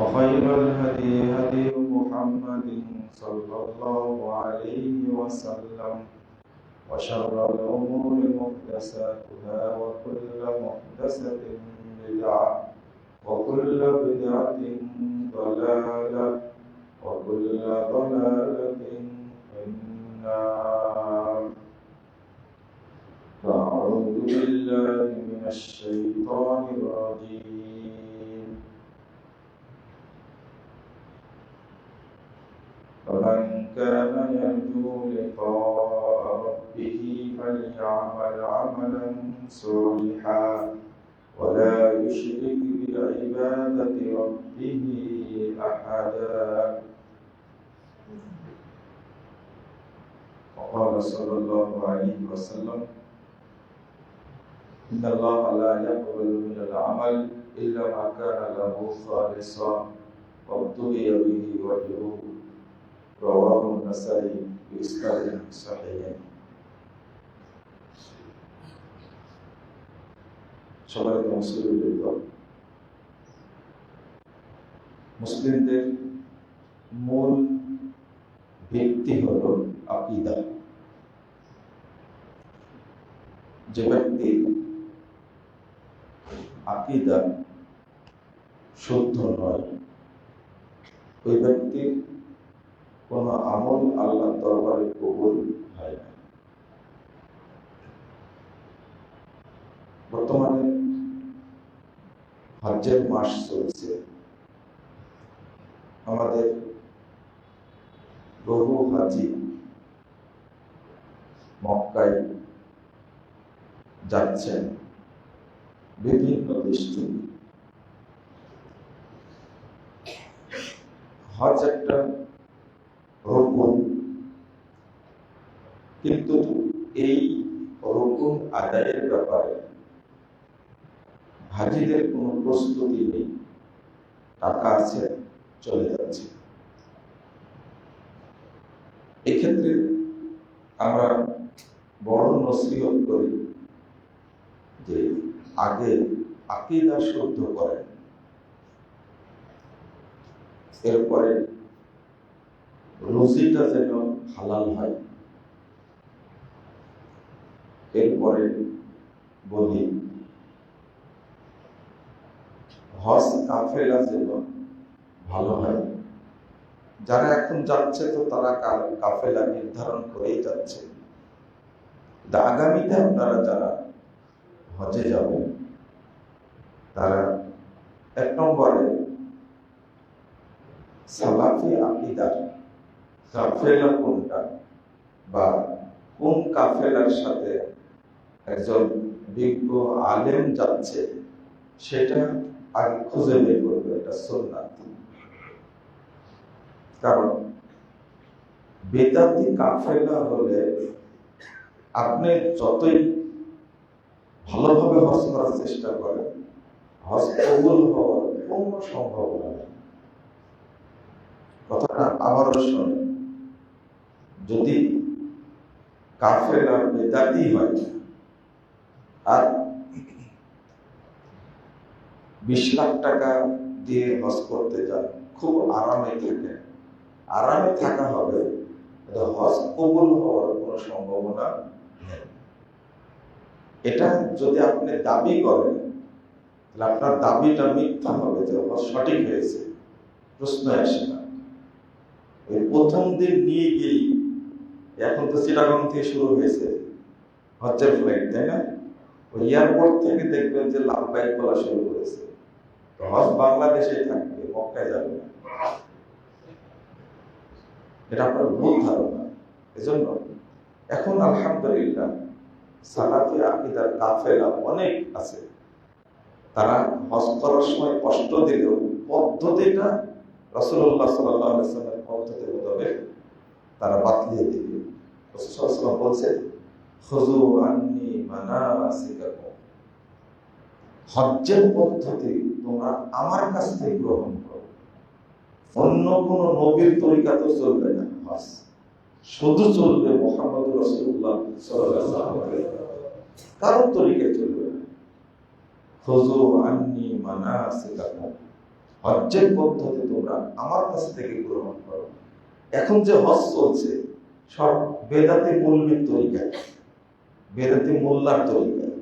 وخير الهدي هدي محمد صلى الله عليه وسلم وشر الأمور محدثاتها وكل محدثة بدعة وكل بدعة ضلالة وكل ضلالة في النار. فأعوذ بالله من الشيطان الرجيم. فمن كان يرجو لقاء ربه فليعمل عملا صالحا ولا يشرك بعبادة ربه أحدا. وقال صلى الله عليه وسلم: إن الله لا يقبل من العمل إلا ما كان له خالصا وابتغي به وجهه. رواه النسائي بإسناد صحيح. সবাই মুসলিমদের মূল ভিত্তি হল আকীদা। যে ব্যক্তি আকীদা শুদ্ধ নয়, ওই ব্যক্তির কোন আমল আল্লাহর দরবারে কবুল হয় না। বর্তমানে হজ্জের মাস চলছে। আমাদের বহু হাজি মক্কায় যাচ্ছেন বিভিন্ন দেশ থেকে। হজ একটা রুকুন, কিন্তু এই রুকুন আদায়ের ব্যাপারে হাজিদের কোনো প্রস্তুতি নেই। টাকা আছে, চলে যাচ্ছে। এক্ষেত্রে আমরা বড় নসিহত করি যে আগে আকীদা শুদ্ধ করেন, এরপরে রুজিটা যেন হালাল হয়, এরপরে বলি হজ কাফেলা যেন ভালো হয়। যারা এখন যাচ্ছে তো তারা কাফেলা নির্ধারণ করেই যাচ্ছে। আগামীতে আপনারা যারা হজে যাবেন তারা এক নম্বরে সালাফি আকীদার কাফেলা কোনটা বা কোন কাফেলার সাথে একজন বিজ্ঞ আলেম যাচ্ছে সেটা আগে খুঁজে বের করবে। এটা সুন্নাত। কারণ বেদাতি কাফেলা হলে আপনি যতই ভালোভাবে হজ করার চেষ্টা করেন, হজ কবুল হওয়ার কোনো সম্ভাবনা নেই। কথাটা আবারও শোনেন, যদি কাফেলা বেদাতি হয় আর 20 লাখ টাকা দিয়ে হজ করতে যান, খুব আরামে থাকেন, আরামে থাকা হবে, হজ কবুল হওয়ার কোনো সম্ভাবনা নেই। এটা যদি আপনি দাবি করেন তাহলে আপনার দাবিটা মিথ্যা হবে যে হজ সঠিক হয়েছে, প্রশ্ন আসে না। ওই প্রথম দিন নিয়ে গিয়েই, এখন তো চিটাগং থেকে শুরু হয়েছে হজ্জের ফ্লাইট, তাই না? ওই এয়ারপোর্ট থেকে দেখবেন যে লাভবাহিক বলা শুরু করেছে। হজ বাংলাদেশেই থাকবে, মক্কায় যাবে না। এটা আপনার ভুল ধারণা। এজন্য এখন আলহামদুলিল্লাহ সালাফি আকীদার কাফেলা অনেক আছে। তারা হজ করার সময় কষ্ট দিলেও পদ্ধতিটা রাসূলুল্লাহ সাল্লাল্লাহু আলাইহি ওয়াসাল্লামের পদ্ধতি মোতাবেক তারা বাতলিয়ে দিবে। রাসূল সাল্লাল্লাহু আলাইহি ওয়াসাল্লাম বলেছেন, খুযু আন্নী মানাসিকাকুম, হজ্জের পদ্ধতি তোমরা আমার কাছ থেকে গ্রহণ করো। অন্য কোন নবীর তরিকা তো চলবে না, হজ শুধু চলবে মুহাম্মদ রাসূলুল্লাহ সাল্লাল্লাহু আলাইহি ওয়াসাল্লাম, কারো তরিকায় চলবে না। খুযু আন্নী মানাসিকাকুম, হজ্জের পদ্ধতি তোমরা আমার কাছ থেকে গ্রহণ করো। এখন যে হজ চলছে সব বেদাতি মৌলবীর তরিকায়, বেদাতি মোল্লার তরিকায়,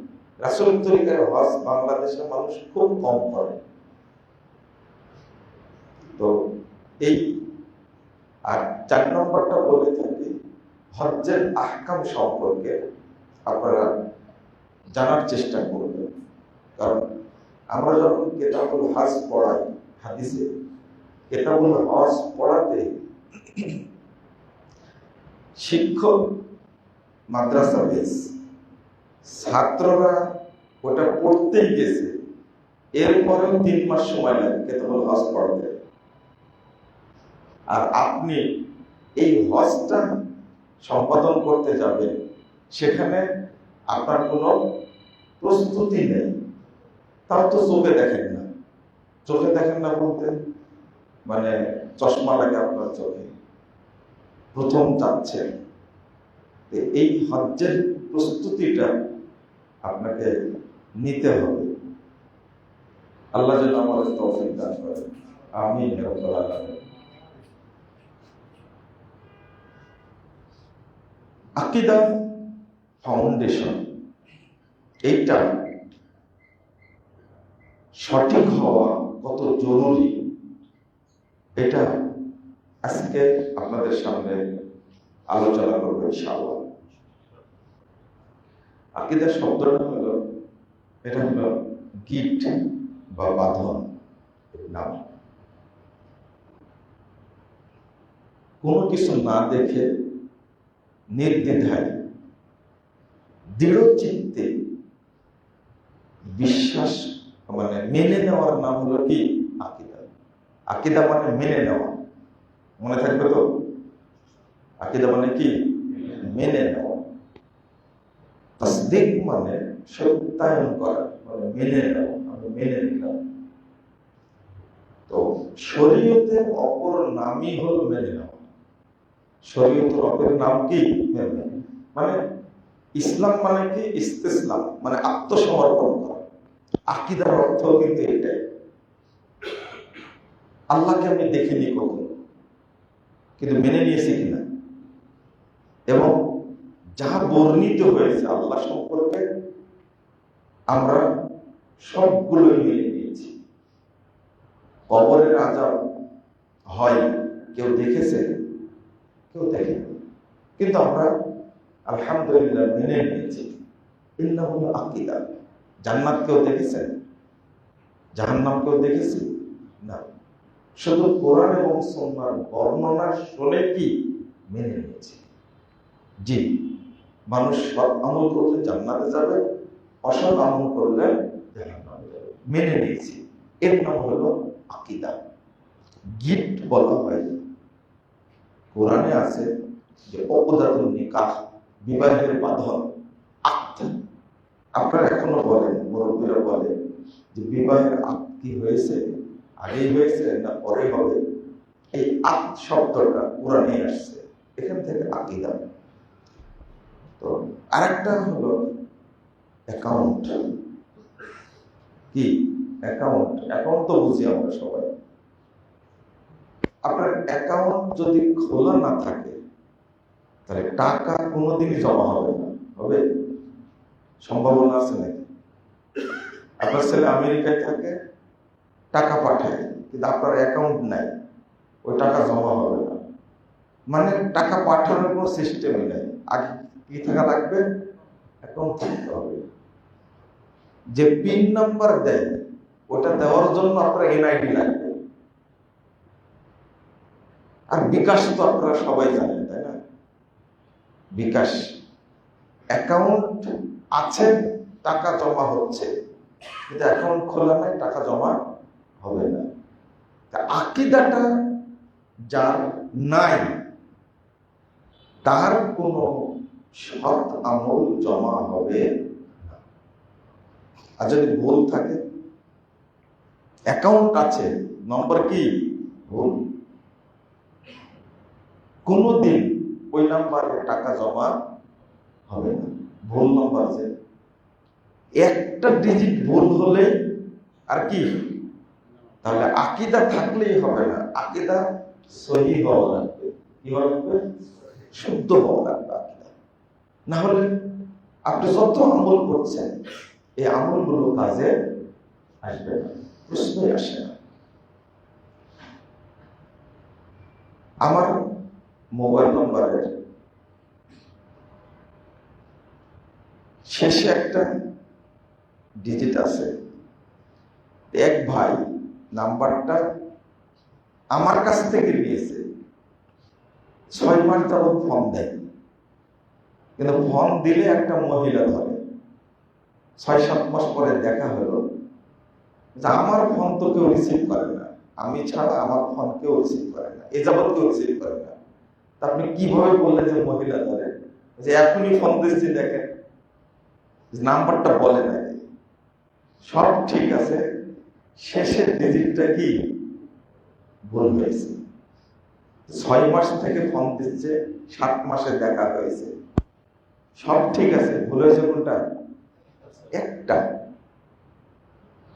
রাসূলের তরিকায় হজ বাংলাদেশের মানুষ খুব কম করে। তো এই আর 4 নম্বরটা বলে থাকি, হজ্জের আহকাম সম্পর্কে আপনারা জানার চেষ্টা করবেন। কারণ আমরা যখন কিতাবুল হজ পড়াই, হাদিসে কিতাবুল হজ পড়াতে শিক্ষক মাদ্রাসা বেস, ছাত্ররা ওটা পড়তেই গেছে, এরপরেও 3 মাস সময় লাগে কিতাবুল হজ পড়াতে। আর আপনি এই হজটা সম্পাদন করতে যাবেন, সেখানে আপনার কোনো প্রস্তুতি নেই, তাও তো চোখে দেখেন না। চোখে দেখেন না বলতে মানে চশমা লাগে আপনার চোখে, প্রথম যাচ্ছেন। এই হজ্জের প্রস্তুতিটা আপনাকে নিতে হবে। আল্লাহ যেন আমাদের তৌফিক দান করেন, আমিন ইয়া রাব্বাল আলামিন। আকীদা ফাউন্ডেশন, এইটা সঠিক হওয়া কত জরুরি, এটা আজকে আপনাদের সামনে আলোচনা করবো ইনশাআল্লাহ। আকীদা শব্দটা হলো, এটা হলো গিট বা বাঁধন নাম। কোনো কিছু না দেখে নির্দ্বিধায় দৃঢ় চিত্তে বিশ্বাস মানে মেনে নেওয়ার নাম হলো কি আকীদা। আকীদা মানে মেনে নেওয়া, মনে থাকবে তো? আকীদা মানে কি? মেনে নেওয়া। তাসদীক মানে সত্যায়ন করা, মানে মেনে নেওয়া, আমি মেনে নিলাম। তো শরীয়তের অপর নামই হলো মেনে নেওয়া। শরীয়তের অপর নাম কি? মেনে। মানে ইসলাম মানে কি? ইস্তিসলাম, মানে আত্মসমর্পণ করা। আকীদার অর্থ কিন্তু এটাই। আল্লাহকে আমি দেখিনি কখনো, কিন্তু মেনে নিয়েছি কিনা, এবং যা বর্ণিত হয়েছে আল্লাহ সম্পর্কে আমরা সবগুলোই মেনে নিয়েছি। কবরের আযাব হয়, কেউ দেখেছে? কেউ দেখেনি, কিন্তু আমরা আলহামদুলিল্লাহ মেনে নিয়েছি। ইন্নাহু আকীদা। জান্নাত কেউ দেখেছেন? জাহান্নাম কেউ দেখেছে? না, শুধু কোরআন এবং সুন্নাহর বর্ণনা শুনে কি মেনে নিয়েছি। জি, মানুষ সৎ আমল করলে জান্নাতে যাবে, অসৎ আমল করলে জাহান্নামে যাবে, মেনে নিয়েছি। এর নাম হলো আকীদা। গিট বলা হয়। কোরআনে আছে যে উকদাতুন নিকাহ, বিবাহের বাঁধন, আকদ। আপনারা এখনো বলেন, মুরব্বীরা বলেন যে বিবাহের আকদ কি হয়েছে, আগেই হয়েছে না পরে হবে? এই আকদ শব্দটা কোরআনে আসছে, এখান থেকে আকীদা। তো আরেকটা হলো অ্যাকাউন্ট। কি অ্যাকাউন্ট? অ্যাকাউন্ট তো বুঝি আমরা সবাই। আপনার অ্যাকাউন্ট যদি খোলা না থাকে তাহলে টাকা কোনোদিনই জমা হবে না। হবে? সম্ভাবনা আছে নাকি? আপনার ছেলে আমেরিকায় থাকে, টাকা পাঠায়, কিন্তু আপনার অ্যাকাউন্ট নাই, ওই টাকা জমা হবে না। মানে টাকা পাঠানোর কোনো সিস্টেমই নাই। আগে কি থাকা লাগবে? অ্যাকাউন্ট থাকতে হবে। যে পিন নাম্বার দেয়, ওটা দেওয়ার জন্য আপনার এনআইডি লাগবে। আর বিকাশ তো আপনারা সবাই জানেন, তাই না? বিকাশ অ্যাকাউন্ট আছে, টাকা জমা হচ্ছে, কিন্তু অ্যাকাউন্ট খোলা নাই, টাকা জমা হবে না। আকীদাটা যার নাই, তার কোনো সৎ আমল জমা হবে না। আর যদি ভুল থাকে, অ্যাকাউন্ট আছে, নম্বর কি ভুল, কোনোদিন ওই নাম্বারে টাকা জমা হবে না। ভুল নাম্বার আছে, একটা ডিজিট ভুল হলে আর কি তাহলে আকীদা থাকলেই হবে না, আকীদা সহিহ হওয়া লাগবে। কি হওয়া লাগবে? শুদ্ধ হওয়া লাগবে আকীদা। না হলে আপনি যত আমল করছেন এই আমলগুলো কাজে আসবে না, প্রশ্নই আসে না। আমার মোবাইল নম্বরের শেষে একটা ডিজিট আছে। এক ভাই নাম্বারটা আমার কাছ থেকে নিয়েছে, 6 মাস যাবত ফোন দেয়, কিন্তু ফোন দিলে একটা মহিলা ধরে। 6-7 মাস পরে দেখা হলো যে আমার ফোন তো কেউ রিসিভ করে না, আমি ছাড়া আমার ফোন কেউ রিসিভ করে না, এ যাবত কেউ রিসিভ করে না। তা আপনি কিভাবে বললেন যে মহিলা ধরে? যে এখনই ফোন দিচ্ছি, দেখেন নাম্বারটা বলে নাকি, সব ঠিক আছে, শেষের ডিজিটটা কি ভুল হয়েছে। 6 মাস থেকে ফোন দিচ্ছে, 7 মাসে দেখা হয়েছে, সব ঠিক আছে, ভুল হয়েছে কোনটা? একটা।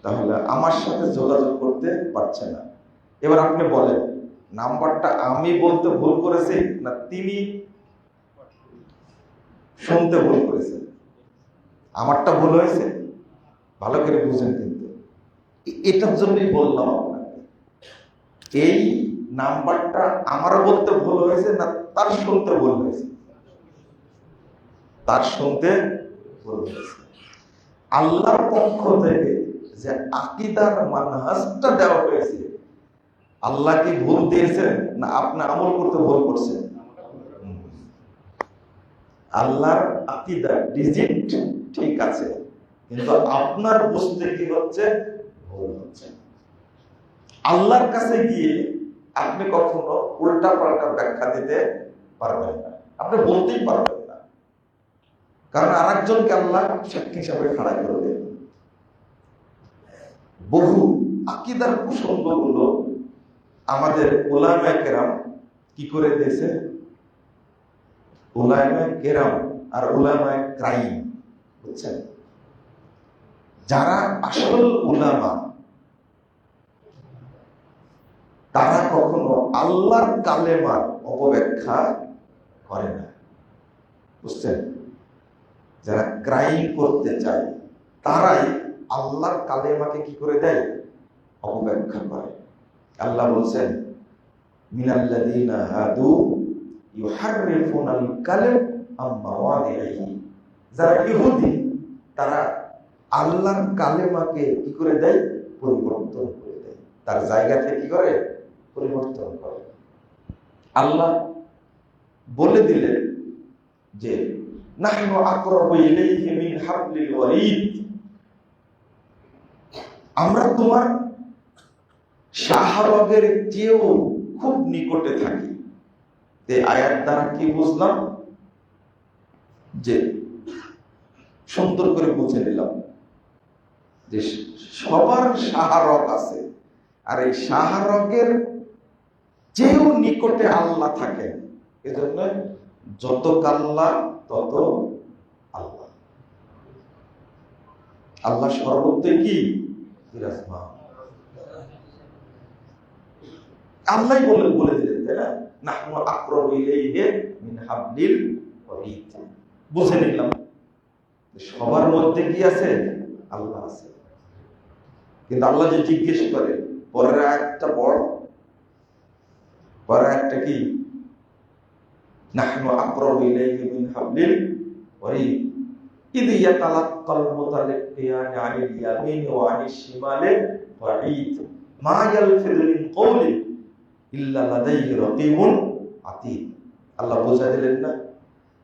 তাহলে আমার সাথে যোগাযোগ করতে পারছে না। এবার আপনি বলেন, নাম্বারটা আমি বলতে ভুল করেছি না তিনি শুনতে ভুল করেছে? আমারটা ভুল হয়েছে, ভালো করে বুঝেন। কিন্তু এটার জন্যই বললাম আপনাকে, এই নাম্বারটা আমার বলতে ভুল হয়েছে না তার শুনতে ভুল হয়েছে? তার শুনতে ভুল হয়েছে। আল্লাহর পক্ষ থেকে যে আকীদার মানহাজটা দেওয়া হয়েছে, আল্লাহ কি ভুল দিয়েছেন না আপনি আমল করতে ভুল করছেন? আল্লাহর আকীদা ডিজিট ঠিক আছে, কিন্তু আপনার বুঝতে কি হচ্ছে? ভুল হচ্ছে। আল্লাহর কাছে গিয়ে আপনি কখনো উল্টা পাল্টা ব্যাখ্যা দিতে পারবেন না, আপনি বলতেই পারবেন না, কারণ আরেকজনকে আল্লাহ সাক্ষী হিসাবে খাড়া করে দেন। বহু আকীদার প্রসঙ্গগুলো আমাদের উলামায়ে কেরাম কি করে দিয়েছে? উলামায়ে কেরাম আর উলামায়ে ক্রাইম, বুঝছেন? যারা আসল উলামা তারা কখনো আল্লাহর কালেমার অপব্যাখ্যা করে না, বুঝছেন? যারা ক্রাইম করতে চায় তারাই আল্লাহর কালেমাকে কি করে দেয়? অপব্যাখ্যা করে। আল্লাহ বলছেন, মিনাল্লাযীনা হাদু ইউহাররিফুনাল কালিম আম মাওয়াদিহি, যারা ইহুদি তারা আল্লাহর কালেমাকে কি করে দেয়? পরিবর্তন করে দেয়, তার জায়গা থেকে কি করে? পরিবর্তন করে। আল্লাহ বলে দিলেন যে নাহনু আকরাবু ইলাইহি মিন হাবলিল ওয়ারিদ, আমরা তোমার শাহবাগের চেয়েও খুব নিকটে থাকি। এই আয়াত দ্বারা কি বুঝলাম? যে সুন্দর করে বুঝে নিলাম যে সবার শাহরগ আছে, আর এই শাহরগের চেয়েও নিকটে আল্লাহ থাকেন। এজন্য যত কাল্লা তত আল্লাহ। আল্লাহ সর্বত্রই কি বিরাজমান। আল্লাহ বলে দিলেন, তাই না? নাহনু আকরাবু ইলাইহি মিন হাবলিল ওয়ারিদ। বুঝে নিলাম সবার মধ্যে কি আছে? আল্লাহ আছে। কিন্তু আল্লাহ যে জিজ্ঞেস করে, পরের আয়াতটা পড়, পরের আয়াতটা কি? নাহনু আকরাবু ইলাইহি মিন হাবলিল ওয়ারিদ ইয ইয়াতালাক্কাল মুতালাক্কিয়ানি আনিল ইয়ামিনি ওয়া আনিশ শিমালি ওয়াঈদ মা ইয়ালফিযু মিন কওলিন ইল্লা লাদাইহি রাকীবুন আতীদ। আল্লাহ বোঝা দিলেন না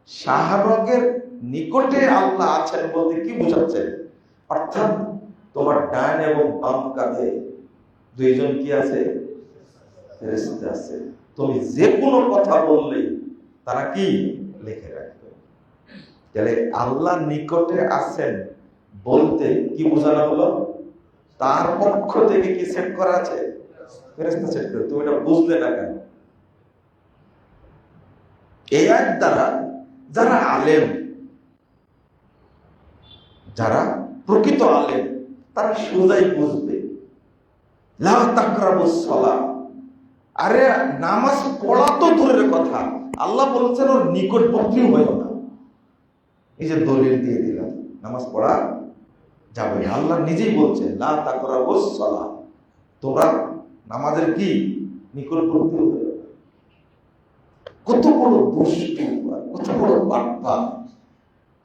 শাহরগের নিকটে আল্লাহ আছেন বলতে কি বোঝাচ্ছেন? অর্থাৎ তোমার ডান এবং বাম কাঁধে দুইজন কি আছে? ফেরেশতা আছে। তুমি যে কোনো কথা বললে তারা কি লিখে রাখবে। তাহলে আল্লাহ নিকটে আছেন বলতে কি বোঝানো হলো? তার পক্ষ থেকে কি সেট করা আছে? ফেরেশতা সেট করে। তুমি এটা বুঝলে না কেন? এই আয়াত দ্বারা যারা আলেম, যারা প্রকৃত আলেম, তারা সোজাই বুঝবে লা তাকরাবুস সালাহ, আরে নামাজ পড়া তো দূরের কথা, আল্লাহ বলছেন ওর নিকটবর্তী হইও না। এই যে দলিল দিয়ে দিলাম, নামাজ পড়া যাবে না। আল্লাহ নিজেই বলছেন লা তাকরাবুস সালাহ, তোমরা নামাজের কি নিকটবর্তী হইও না। কত বড় দুষ্টু, কত বড় বাপ্পা।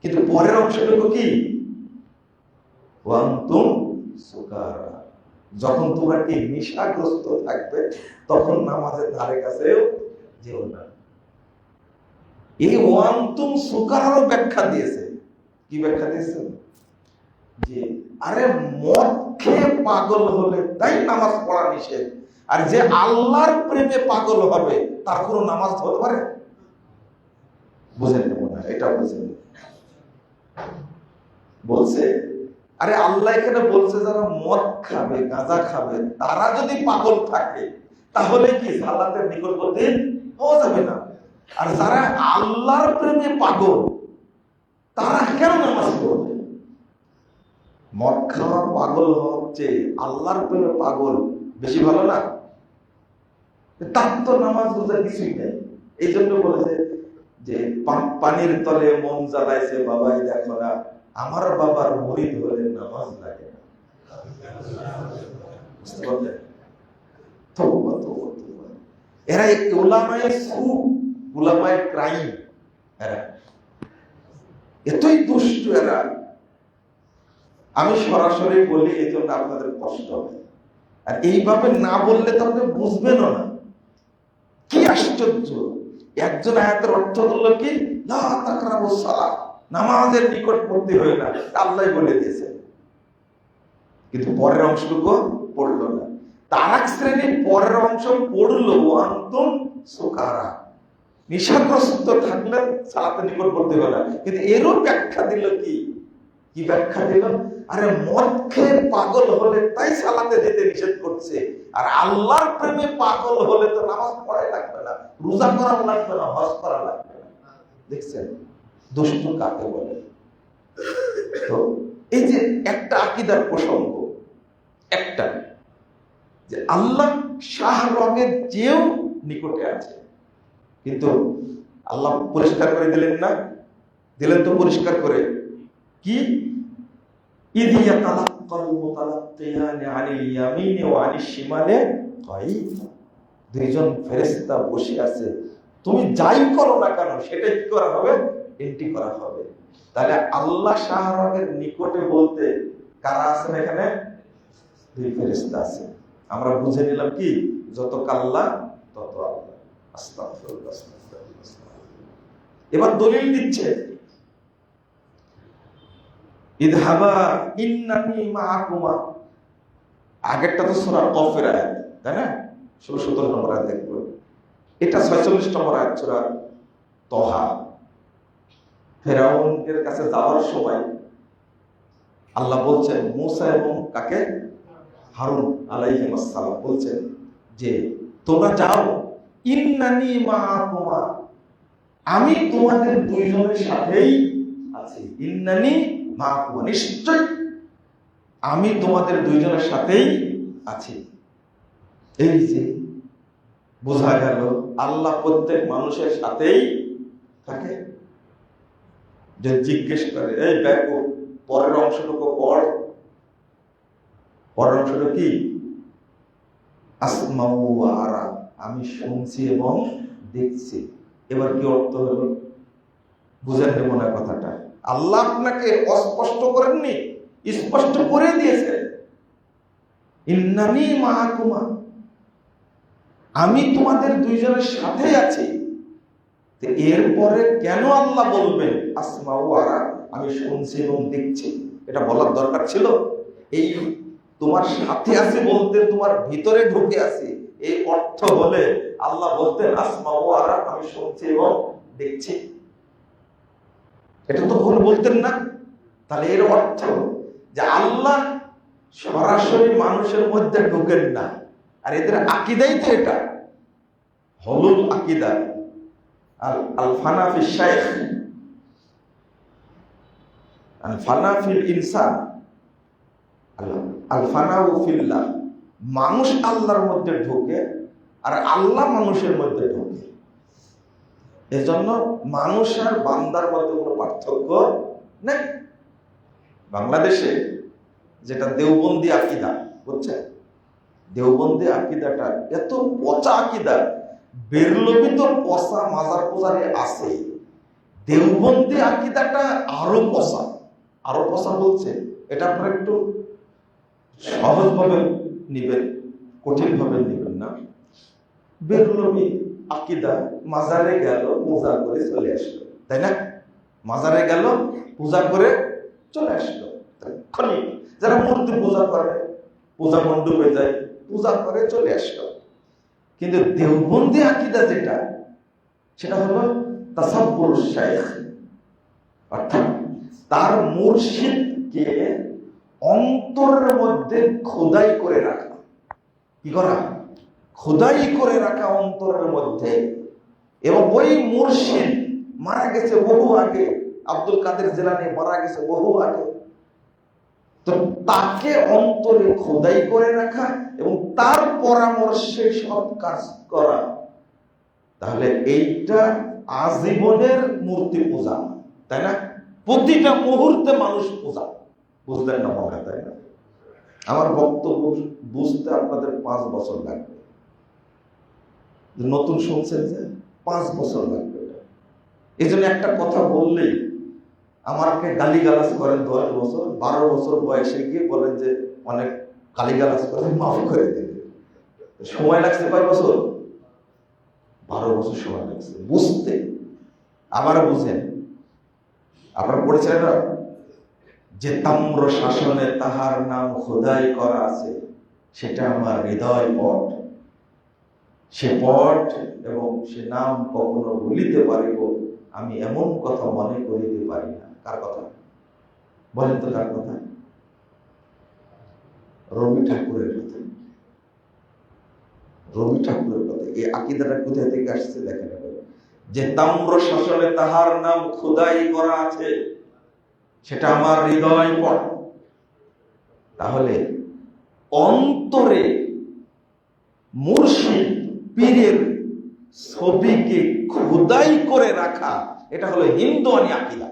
কিন্তু পরের অংশটুকু কি, ওয়ান্তুম সুকারা, যখন তোমরা কি নেশাগ্রস্ত থাকবে তখন নামাজের ধারে কাছেও যেও না। এই ওয়ান্তুম সুকারারও ব্যাখ্যা দিয়েছে। কি ব্যাখ্যা দিয়েছে? যে আরে মদ খেয়ে পাগল হলে তাই নামাজ পড়া নিষেধ, আর যে আল্লাহর প্রেমে পাগল হবে তার কোনো নামাজ হতে পারে? বুঝেন মনে হয় এটা বুঝেন। বলছে আরে আল্লাহ এখানে বলছে যারা মদ খাবে, গাঁজা খাবে, তারা যদি পাগল থাকে তাহলে কি সালাতের নিকটবর্তী হওয়া যাবে না? আর যারা আল্লাহর প্রেমে পাগল তারা কেন নামাজ পড়বে? মদ খাওয়ার পাগল হচ্ছে আল্লাহর প্রেমে পাগল বেশি ভালো না? তার তো নামাজ বোঝা কিছুই নেই। এই জন্য বলেছে যে পানির তলে মন জ্বালাইছে বাবাই দেখো না, আমার বাবার মুরিদ হলে নামাজ লাগে না। বুঝতে পারলেন? এরা উলামায়ে সু, উলামায়ে ক্রাইম, এরা এতই দুষ্ট। এরা আমি সরাসরি বলি এই জন্য আপনাদের কষ্ট হয়, আর এইভাবে না বললে তো আপনি বুঝবেনও না। কি আশ্চর্য! একজন আয়াতের অর্থ হলো কি লা তাকরাবুস সালাহ, নামাজের নিকটবর্তী হয়ে না, আল্লাহ বলে দিয়েছে, কিন্তু পরের অংশটুকু পড়লো না। তার এক শ্রেণী পরের অংশ পড়লো ওয়ান্তুম সুকারা, নেশাগ্রস্ত থাকলে সালাতে নিকটবর্তী হলো না। কিন্তু এরও ব্যাখ্যা দিল কি, কি ব্যাখ্যা দিল? আরে মদ খেয়ে পাগল হলে তাই সালাতে যেতে নিষেধ করছে, আর আল্লাহর প্রেমে পাগল হলে তো নামাজ পড়াই লাগবে না, রোজা করা লাগবে না, হজ করা লাগবে না। দেখছেন দুষ্ট কাকে বলে? তো এই যে একটা আকীদার প্রসঙ্গ, একটা যে আল্লাহ শাহরগের চেয়েও নিকটে আছে, কিন্তু আল্লাহ পরিষ্কার করে দিলেন না? দিলেন তো পরিষ্কার করে। কি? ইদ ইয়াতালাক্কাল মুতালাক্কিয়ানি আনিল ইয়ামিনি ওয়া আনিশ শিমালি কাঈদ, দুইজন ফেরেশতা বসে আছে, তুমি যাই করো না কেন সেটাই কি করা হবে? এন্ট্রি করা হবে। তাহলে আল্লাহ শাহরগের নিকটে বলতে কারা আছেন এখানে? দুই ফেরেশতা আছে। আমরা বুঝে নিলাম কি, যত কাল্লা তত আল্লাহ। আস্তাগফিরুল্লাহ, আস্তাগফিরুল্লাহ। এবার দলিল দিচ্ছে, ইযহাবা ইন্নানি মাআকুমা। আগেরটা তো সূরা কফের আয়াত, তাই না? 17 নম্বর আয়াত দেখব। এটা 46 নম্বর আয়াত সূরা তহা। ফেরাউনের কাছে যাওয়ার সময় আল্লাহ বলছেন মুসা এবং কাকে, হারুন আলাইহিস সালাম বলছেন যে তোমরা যাও, ইন্নানি মাআকুমা, আমি তোমাদের দুইজনের সাথেই আছি। ইন্নানি মাআকুমা, নিশ্চয় আমি তোমাদের দুইজনের সাথেই আছি। এই যে বোঝা গেল আল্লাহ প্রত্যেক মানুষের সাথেই থাকে। যে জিজ্ঞেস করে এই দেখো পরের অংশটুকু পড়, পরের অংশটা কি? আসমাউ ওয়া আরা, আমি শুনছি এবং দেখছি। এবার কি অর্থ হলো? বুঝেন মনে কথাটা? আল্লাহ আপনাকে অস্পষ্ট করেননি, স্পষ্ট করে দিয়েছে। ইন্নানি মাআকুমা, আমি তোমাদের দুইজনের সাথে আছি। এরপরে কেন আল্লাহ বলবেন আসমাউ আরা, আমি শুনছি এবং দেখছি? এটা বলার দরকার ছিল? এই তোমার সাথে আছে বলতে তোমার ভিতরে ঢুকে আছে, এই অর্থ হলে আল্লাহ বলতেন আসমাউ আরা, আমি শুনছি এবং দেখছি? এটা তো ভুল বলতেন না। তাহলে এর অর্থ যে আল্লাহ সরাসরি মানুষের মধ্যে ঢুকেন না। আর এদের আকীদাই তো এটা, হলুল আকীদা। আল ফানা ফিশ শাইখ, আল ফানা ফিল ইনসান, আল ফানা ফিল্লাহ, মানুষ আল্লাহর মধ্যে ঢোকে আর আল্লাহ মানুষের মধ্যে ঢোকে। এজন্য মানুষ আর বান্দার মধ্যে কোনো পার্থক্য নেই। বাংলাদেশে যেটা দেওবন্দি আকীদা, বুঝছেন, দেওবন্দি আকীদাটা এত পচা আকীদা, বেরলভী তো পচা মাজার পূজারে আছে, দেওবন্দি আকীদাটা আরো পচা। আরো পচা বলছে, এটা আপনারা একটু সহজভাবে নিবেন, কঠিন ভাবে নিবেন না। বেরলভী আকীদা মাজারে গেল, পূজা করে চলে আসলো, তাই না? মাজারে গেল, পূজা করে চলে আসলো। যারা মূর্তি পূজা করে, পূজা মণ্ডপে যায়, পূজা করে চলে আসলো। কিন্তু দেওবন্দি আকীদা যেটা, সেটা হলো তাসাব্বুর শাইখ, অর্থাৎ তার মুর্শিদকে অন্তরের মধ্যে খোদাই করে রাখা। কি করা? খোদাই করে রাখা অন্তরের মধ্যে। এবং ওই মুর্শিদ মারা গেছে বহু আগে, আব্দুল কাদের জিলানী মারা গেছে বহু আগে, তো তাকে অন্তরে খোদাই করে রাখা এবং তার পরামর্শে সব কাজ করা। তাহলে এইটা আজীবনের মূর্তি পূজা, তাই না? প্রতিটা মুহূর্তে মানুষ পূজা। বুঝলেন না মনে, তাই না? আমার বক্তব্য বুঝতে আপনাদের 5 বছর লাগবে। নতুন শুনছেন যে 5 বছর লাগবে। এই জন্য একটা কথা বললেই আমাকে গালিগালাজ করেন 10 বছর, 12 বছর বয়সে গিয়ে বলেন যে অনেক গালিগালাজ করে মাফ করে দেবে। সময় লাগছে কয় বছর? 12 বছর সময় লাগছে বুঝতে। আবার বুঝেন, আপনারা পড়েছেন না যে তাম্র শাসনে তাহার নাম খোদাই করা আছে, সেটা আমার হৃদয় পট, সে পট এবং সে নাম কখনো ভুলিতে পারিব আমি, এমন কথা মনে করিতে পারি না। কার কথা বলেন তো? কার কথা? রবি ঠাকুরের কথা। রবি ঠাকুরের কথা। এই আকীদাটা কোথা থেকে আসছে দেখেন, যে তাম্র শাসনে তাহার নাম খোদাই করা আছে, সেটা আমার হৃদয় পট। তাহলে অন্তরে মুর্শিদ পীরের ছবিকে খোদাই করে রাখা, এটা হলো হিন্দুয়ানি আকীদা।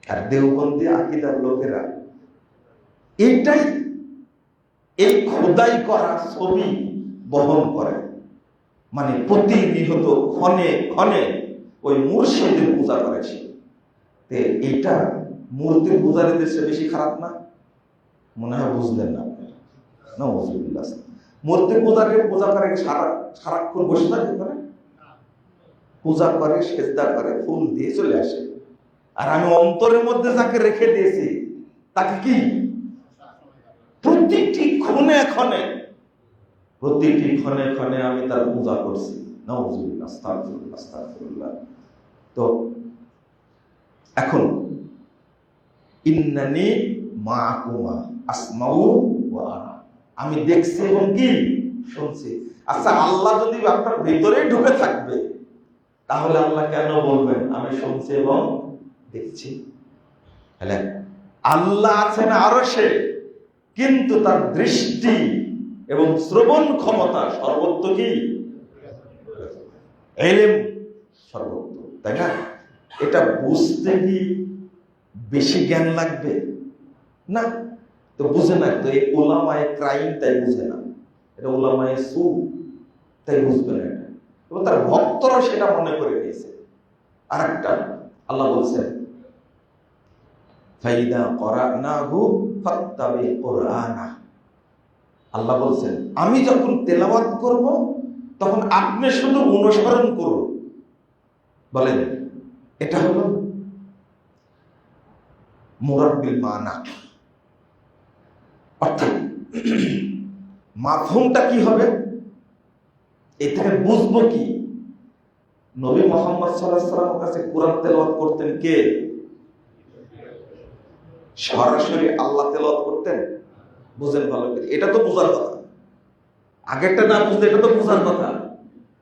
আর দেওবন্দি আকীদার লোকেরা এটাই, এই খোদাই করা ছবি বহন করে, মানে প্রতিনিয়ত ক্ষণে ক্ষণে ওই মুর্শিদের পূজা করেছে। এটা মূর্তি পূজারীদের চেয়ে বেশি খারাপ না? মনে হয় বুঝলেন না আপনারা। মূর্তি পূজারী পূজা করে সারাক্ষণ বসে থাকে, পূজা করে, সেজদা করে, ফুল দিয়ে চলে আসে। আর আমি অন্তরের মধ্যে যাকে রেখে দিয়েছি, তাকে কি প্রতিটি ক্ষণে ক্ষণে, প্রতিটি ক্ষণে ক্ষণে আমি তার পূজা করছি। নাউযুবিল্লাহ, আস্তাগফিরুল্লাহ, আস্তাগফিরুল্লাহ। তো এখন ইন্নানি মাআকুমা আসমাউ ওয়া আরা, আমি দেখছি এবং কি শুনছি। আচ্ছা, আল্লাহ যদি আপনার ভিতরে ঢুকে থাকবে, তাহলে আল্লাহ কেন বলবেন আমি শুনছি এবং দেখছি? তাহলে আল্লাহ আছেন আরশে, কিন্তু তার দৃষ্টি এবং শ্রবণ ক্ষমতা সর্বত্র কি? ইলম সর্বত্র, তাই না? এটা বুঝতে কি বেশি জ্ঞান লাগবে? না, তো বুঝে না। তো এই উলামায়ে ক্রাইম তাই বুঝে না, এটা উলামায়ে সু তাই বুঝবে না এটা, এবং তার ভক্তরা সেটা মনে করে নিয়েছে। আর একটা আল্লাহ বলছেন ফাইদা করানাহু ফাত্তাবি কুরআনা, আল্লাহ বলছেন আমি যখন তেলাওয়াত করব তখন আপনি শুধু অনুসরণ করুন। বলেন, এটা হলো মুরাব্বিল মানা, অর্থাৎ মাফহুমটা কি হবে? এ থেকে বুঝবো কি? নবী মুহাম্মদ সাল্লাল্লাহু আলাইহি ওয়াসাল্লামের কাছে কোরআন তেলাওয়াত করতেন কে? সরাসরি আল্লাহ তেলাওয়াত করতেন। বুঝেন ভালো করে, এটা তো বোঝার কথা। আগেরটা না বুঝলে এটা তো বোঝার কথা।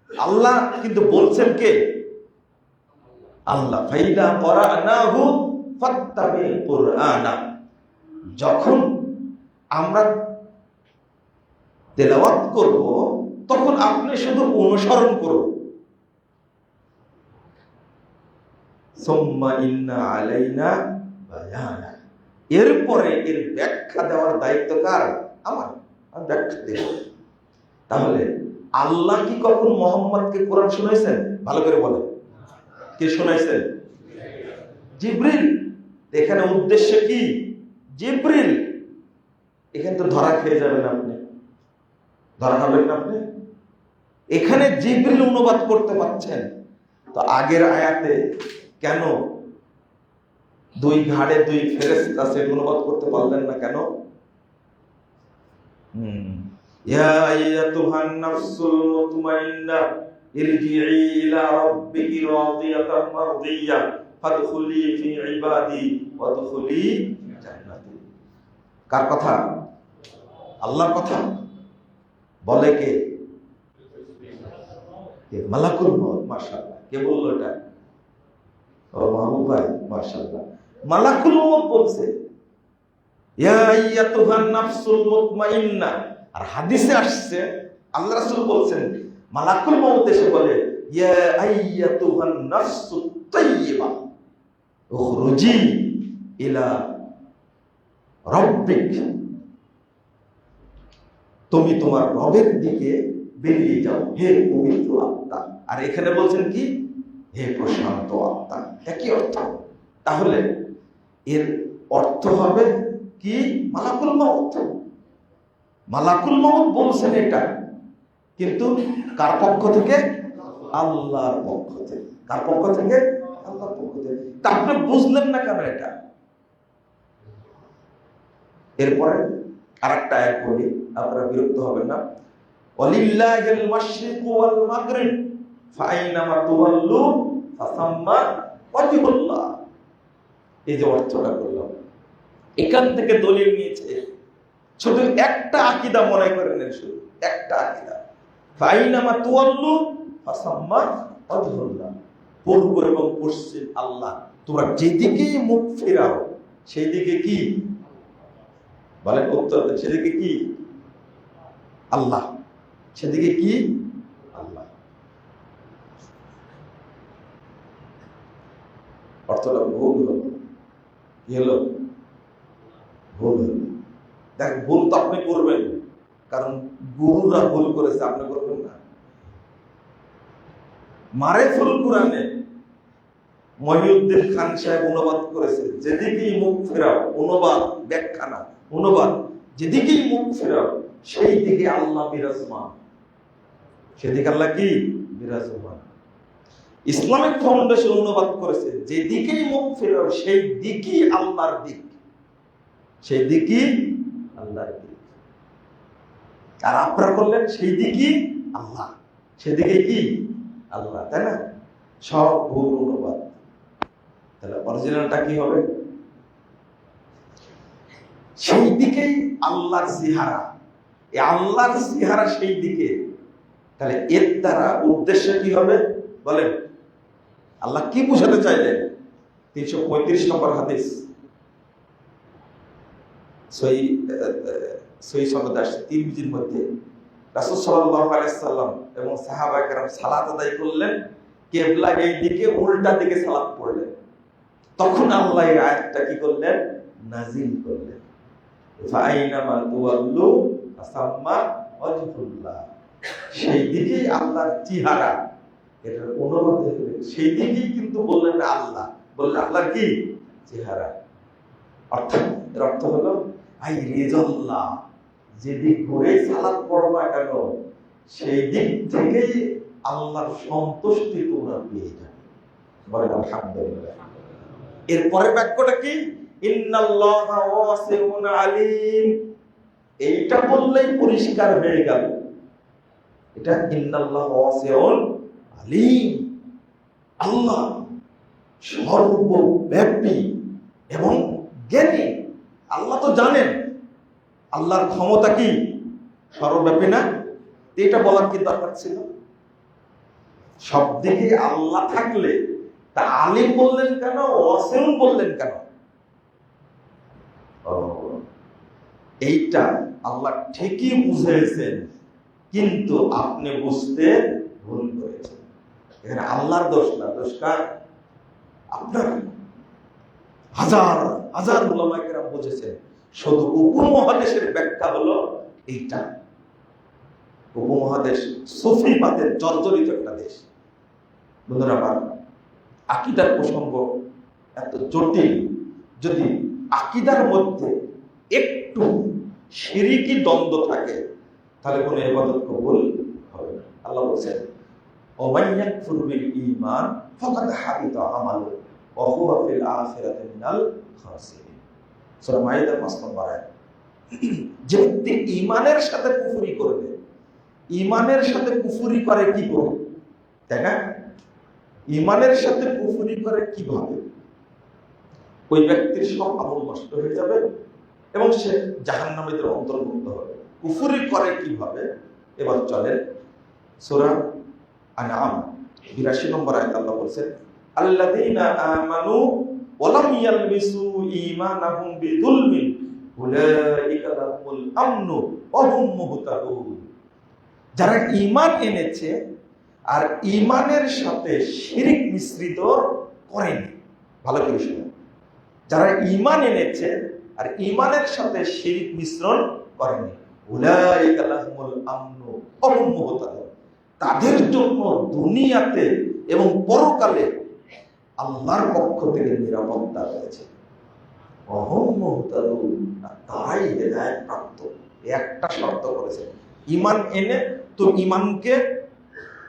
আল্লাহ কিন্তু বলছেন কে? আল্লাহ। ফাইদা করানাহু ফাত্তাবি কুরআনা, যখন আমরা তেলাওয়াত করব, তখন আপনি শুধু অনুসরণ করুন। সুম্মা ইন্না আলাইনা বায়ানা, এরপরে এর ব্যাখ্যা দেওয়ার দায়িত্ব কার? আমার। আমি ব্যাখ্যা দেব। তাহলে আল্লাহ কি কখন মুহাম্মদকে কোরআন শোনাইছেন? ভালো করে বলেন, কে শোনাইছেন? জিবরিল। এখানে উদ্দেশ্য কি? জিবরিল। এখানে তো ধরা খেয়ে যাবেন আপনি, ধরা খাবেন না আপনি। এখানে জিবরিল অনুবাদ করতে পারছেন, তো আগের আয়াতে কেন দুই ঘাড়ে দুই ফেরেশতা সে অনুবাদ করতে পারলেন না কেন? ইয়া আইয়াতুহান নাফসুল মুতমাইন্না ইরজিই ইলা রাব্বিকি রাদিয়াতাম মারদিয়া ফাদখুলি ফি ইবাদি ওয়াদখুলি জান্নাতি। কার কথা? আল্লাহর কথা। বলে কে? মালাকুল মউত। মাশাআল্লাহ, কে বললো এটা? ও মাহবুব ভাই, মাশাআল্লাহ। মালাকুল মউত বলছে ইয়া আইয়াতুহান নাফসুল মুতমাইন্না। আর হাদিসে আসছে আল্লাহ রাসূল বলছেন মালাকুল মউত এসে বলে ইয়া আইয়াতুহান নাফসুত তাইয়্যিবা উখরুজি ইলা রাব্বিক, তুমি তোমার রবের দিকে বেরিয়ে যাও হে পবিত্র আত্মা। আর এখানে বলছেন কি? হে প্রশান্ত আত্মা। একই অর্থ। তাহলে এর অর্থ হবে কি? মালাকুল মউত। মালাকুল মউত বলছেন এটা, কিন্তু কার পক্ষ থেকে? আল্লাহর পক্ষ থেকে। কার পক্ষ থেকে? আল্লাহর পক্ষ থেকে। তা আপনি বুঝলেন না কেন এটা? এরপরে আরেকটা আয়াত বলি, আপনারা বিরক্ত হবেন না। ওয়ালিল্লাহিল মাশরিকু ওয়াল মাগরিব ফাআইনামা তুওয়াল্লু ফাসাম্মা ওয়াজহুল্লাহ। এই যে অর্থটা করলাম, এখান থেকে দলিল নিয়েছে। শুধু একটা আকীদা মনে করেন, শুধু একটা আকীদা, ফাআইনামা তুওয়াল্লু ফাসাম্মা ওয়াজহুল্লাহ। পূর্ব এবং পশ্চিম আল্লাহ। তোমরা যেদিকেই মুখ ফেরাও সেই দিকে কি বলেন? উত্তর দেন, সেদিকে কি? আল্লাহ। সেদিকে কি? আল্লাহ। অর্থটা ভুল হলো। কি হলো? ভুল হলো। দেখ, ভুল তো আপনি করবেন, কারণ গুরুরা ভুল করেছে, আপনি করবেন না। মারেফুল কুরআনে মহিউদ্দিন খান সাহেব অনুবাদ করেছে যেদিকেই মুখ ফেরাও, অনুবাদ ব্যাখ্যা না, অনুবাদ, যেদিকেই মুখ ফেরাও সেই দিকে আল্লাহ বিরাজমান। সেদিকে আল্লাহ কি? বিরাজমান। ইসলামিক ফাউন্ডেশন অনুবাদ করেছে যেদিকেই মুখ ফেরাও সেই দিকই আল্লাহর দিক, সেই দিকই আল্লাহর দিক। আর আপনারা করলেন সেই দিকই আল্লাহ, সেদিকে কি? আল্লাহ। তাই না? সব ভুল অনুবাদ। তাহলে অরিজিনালটা কি হবে? সেই দিকেই আল্লাহর চেহারা, এই আল্লাহর চেহারা সেই দিকে। তাহলে এর দ্বারা উদ্দেশ্য কি হবে বলেন? আল্লাহ কি বোঝাতে চাইলেন? 335 নম্বর হাদিস সহিহ সনদে আসছে তিরমিজির মধ্যে। রাসূল সাল্লাল্লাহু আলাইহি সাল্লাম এবং সাহাবায়ে কেরাম সালাত আদায় করলেন, কিবলা এই দিকে, উল্টা দিকে সালাত পড়লেন। তখন আল্লাহ এই আয়াতটা কি করলেন? নাজিল করলেন, ফাআইনামা তুওয়াল্লু ফাসাম্মা ওয়াজহুল্লাহ। সেই দিকেই আল্লাহর চেহারা। এটার অনুবাদ দেখবেন, সেই দিকেই কিন্তু বললেন আল্লাহ, বললেন আল্লাহর কি? চেহারা। অর্থাৎ এর অর্থ হলো আই রিজাল্লাহ, যেদিক ঘুরে সালাত পড়বা কেন সেই দিক থেকেই আল্লাহর সন্তুষ্টি তোমরা পেয়ে যাবে। বলেন আলহামদুলিল্লাহ। এরপরে বাক্যটা কি? ইন্নাল্লাহা ওয়াসিউন আলিম। এইটা বললেই পরিষ্কার হয়ে গেল। এটা ইন্নাল্লাহা ওয়াসিউন আলিম, আল্লাহ সর্বব্যাপী এবং জ্ঞানী। আল্লাহ তো জানেন আল্লাহর ক্ষমতা কি? সর্বব্যাপী না? এটা বলার কি দরকার ছিল? সব দিকে আল্লাহ থাকলে তা আলিম বললেন কেন, ওয়াসিউন বললেন কেন? এইটা আল্লাহ ঠিকই বুঝেছেন, কিন্তু আপনি বুঝতে ভুল করেছেন। এখানে আল্লাহর দোষ না, দোষ কার? আপনার। হাজার হাজার উলামায়ে কেরাম বুঝেছেন। শুধু উপমহাদেশের ব্যাখ্যা হলো এইটা। উপমহাদেশ সুফিবাদের জর্জরিত একটা দেশ। বন্ধুরা আমার, আকীদার প্রসঙ্গ এত জটিল, যদি আকীদার মধ্যে একটু শিরকি দ্বন্দ্ব থাকে তাহলে কোনো ইবাদত কবুল হবে না। আল্লাহ বলেন, ওমান ইয়াকফুর বিল ঈমান ফাকাদ হাবিতা আমালু ওয়া হুয়া ফিল আখিরাতি মিনাল খাসিরিন। সূরা মাইদা ৫ নম্বর আয়াত। যে ব্যক্তি ঈমানের সাথে কুফরি করবে, ঈমানের সাথে কুফরি করে কি করে, তাই না? ঈমানের সাথে কুফরি করে কিভাবে? ওই ব্যক্তির সব আমল নষ্ট হয়ে যাবে এবং সে জাহান্নামীদের অন্তর্ভুক্ত হবে। কুফরি করে কিভাবে? এবার চলেন সূরা আনআম ৮২ নম্বর আয়াত। আল্লাহ বলেছেন, আল্লাযীনা আমানু ওয়া লাম ইয়ালবিসু ঈমানাহুম বিযুলমিন উলাইকা লাহুমুল আমনু ওয়া হুম মুহতাদুন। যারা ঈমান এনেছে আর ঈমানের সাথে শিরক মিশ্রিত করেনি। ভালো করে শুনুন, যারা ঈমান এনেছে আর ঈমানের সাথে শিরক মিশ্রণ করেনি, উলাইকা লাহুমুল আমনু ওয়া হুম মুহতাদুন, তাদের জন্য দুনিয়াতে এবং পরকালে আল্লাহর পক্ষ থেকে নিরাপত্তা রয়েছে। ওয়া হুম মুহতাদুন, তারাই হেদায়েত প্রাপ্ত। একটা শর্ত করেছে, ঈমান এনে তো ঈমানকে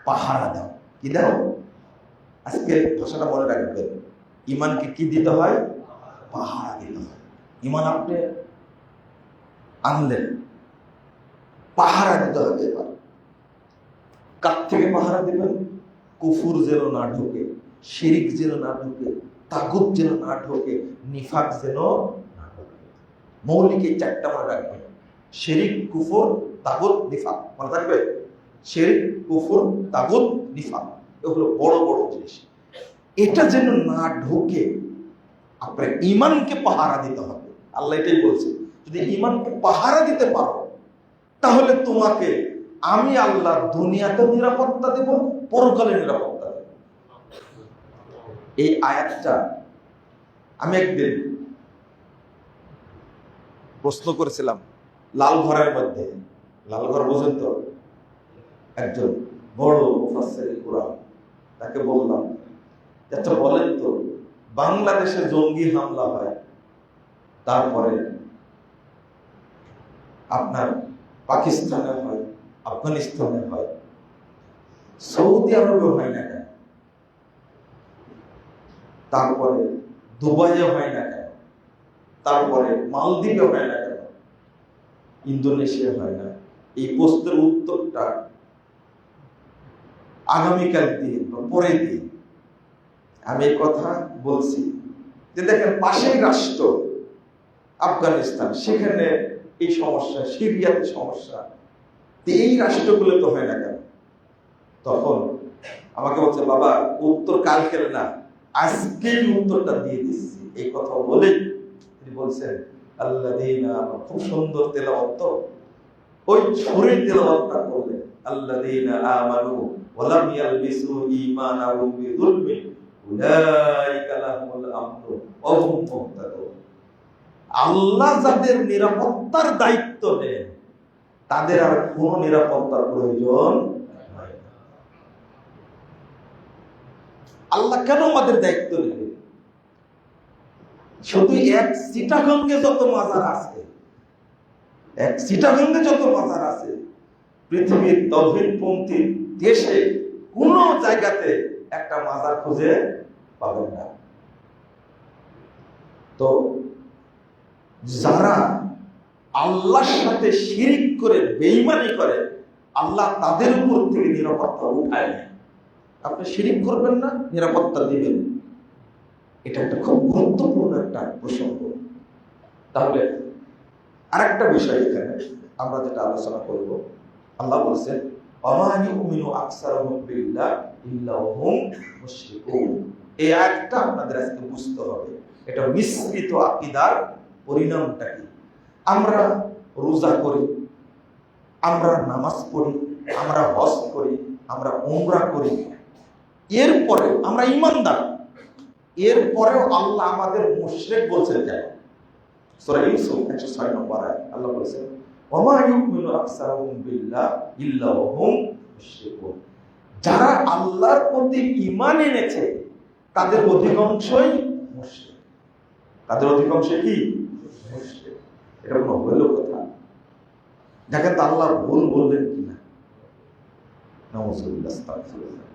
পাহারা দাও। কি দাও? আজকে ভাষাটা মনে রাখবেন, ঈমানকে কি দিতে হয়? পাহারা দিতে হয়। ঈমান আপনি আনলেন, পাহারা দিতে হবে। এবার কার থেকে পাহারা দিবেন? কুফুর যেন না ঢোকে, শিরিক যেন না ঢোকে, তাগুত যেন না ঢোকে, নিফাক যেন না ঢোকে। মৌলিক এই চারটা মনে রাখবেন, শিরিক, কুফর, তাগুত, নিফাক। মনে থাকবে? শিরক, কুফর, তাগুত, নিফাক, এগুলো বড় বড় জিনিস। এটা যেন না ঢোকে, আপনার ঈমানকে পাহারা দিতে হবে। আল্লাহ এটাই বলছে, যদি ঈমানকে পাহারা দিতে পারো তাহলে তোমাকে আমি আল্লাহ দুনিয়াতে নিরাপত্তা দেব, পরকালে নিরাপত্তা দেব। এই আয়াতটা আমি একদিন প্রশ্ন করেছিলাম লালঘরের মধ্যে। লালঘর বোঝেন তো? একজন বড় মুফাসসিরে কুরআন, তাকে বললাম, আচ্ছা বলেন তো, বাংলাদেশে জঙ্গি হামলা হয়, তারপরে আপনার পাকিস্তানে হয়, আফগানিস্তানে হয়, সৌদি আরবে হয় না কেন? তারপরে দুবাইয়ে হয় না কেন? তারপরে মালদ্বীপে হয় না কেন? ইন্দোনেশিয়া হয় না? এই প্রশ্নের উত্তরটা আগামীকাল দিন বা পরে দিন আমি এই কথা বলছি যে দেখেন, পাশেই রাষ্ট্র আফগানিস্তান, সেখানে এই সমস্যা, সিরিয়াতে সমস্যা, এই রাষ্ট্রগুলো তো হয় না কেন? তখন আমাকে বলছে, বাবা উত্তর কালকে না, আজকেই উত্তরটা দিয়ে দিচ্ছি। এই কথা বলে তিনি বলছেন, আল্লাযীনা, খুব সুন্দর তেলাওয়াত, ওই সুরে তেলাওয়াতটা করলেন, আল্লাযীনা আমানু ওয়া লাম ইয়ালবিসু ঈমানাহুম বিযুলমিন উলাইকা লাহুমুল আমনু ওয়া হুম মুহতাদুন। আল্লাহ যাদের নিরাপত্তার দায়িত্ব নেন তাদের আর কোনো নিরাপত্তার প্রয়োজন নাই। আল্লাহ কেন আমাদের দায়িত্ব নেবে? শুধু এক চিটাগঙ্গে যত মাজার আছে, এক চিটাগঙ্গে যত মাজার আছে, পৃথিবীর তাওহীদপন্থী দেশে কোন জায়গাতে একটা মাজার খুঁজে পাবেন না। তো যারা আল্লাহর সাথে শিরিক করে বেঈমানি করে, আল্লাহ তাদের উপর থেকে নিরাপত্তা উঠায় নেয়। আপনি শিরিক করবেন না, নিরাপত্তা দিবেন। এটা একটা খুব গুরুত্বপূর্ণ একটা প্রসঙ্গ। তাহলে আরেকটা বিষয় এখানে আমরা যেটা আলোচনা করব, আল্লাহ বলেছেন, ওয়া মা ইউমিনু আকসারুহুম বিল্লাহি ইল্লা হুম মুশরিকুন। এই আয়াতটা আপনাদের আজকে বুঝতে হবে, এটা মিশ্রিত আকীদার পরিণামটা কি। আমরা রোজা করি, আমরা নামাজ পড়ি, আমরা হজ করি, আমরা উমরা করি, এরপরে আমরা ঈমানদার, এরপরেও আল্লাহ আমাদের মুশরিক বলছেন কেন? সূরা ইউসুফ 106 নম্বর আয়াত আল্লাহ বলেছেন, ওমা ইউমিনু আকসারুহুম বিল্লাহ ইল্লা ওয়া হুম মুশরিকুন। যারা আল্লাহর প্রতি ঈমান এনেছে তাদের অধিকাংশই মুশরিক। তাদের অধিকাংশ কি? মুশরিক। এটা কোনো হলো কথা? দেখেন তো আল্লাহ ভুল বললেন কিনা। নাউযুবিল্লাহ, আস্তাগফিরুল্লাহ।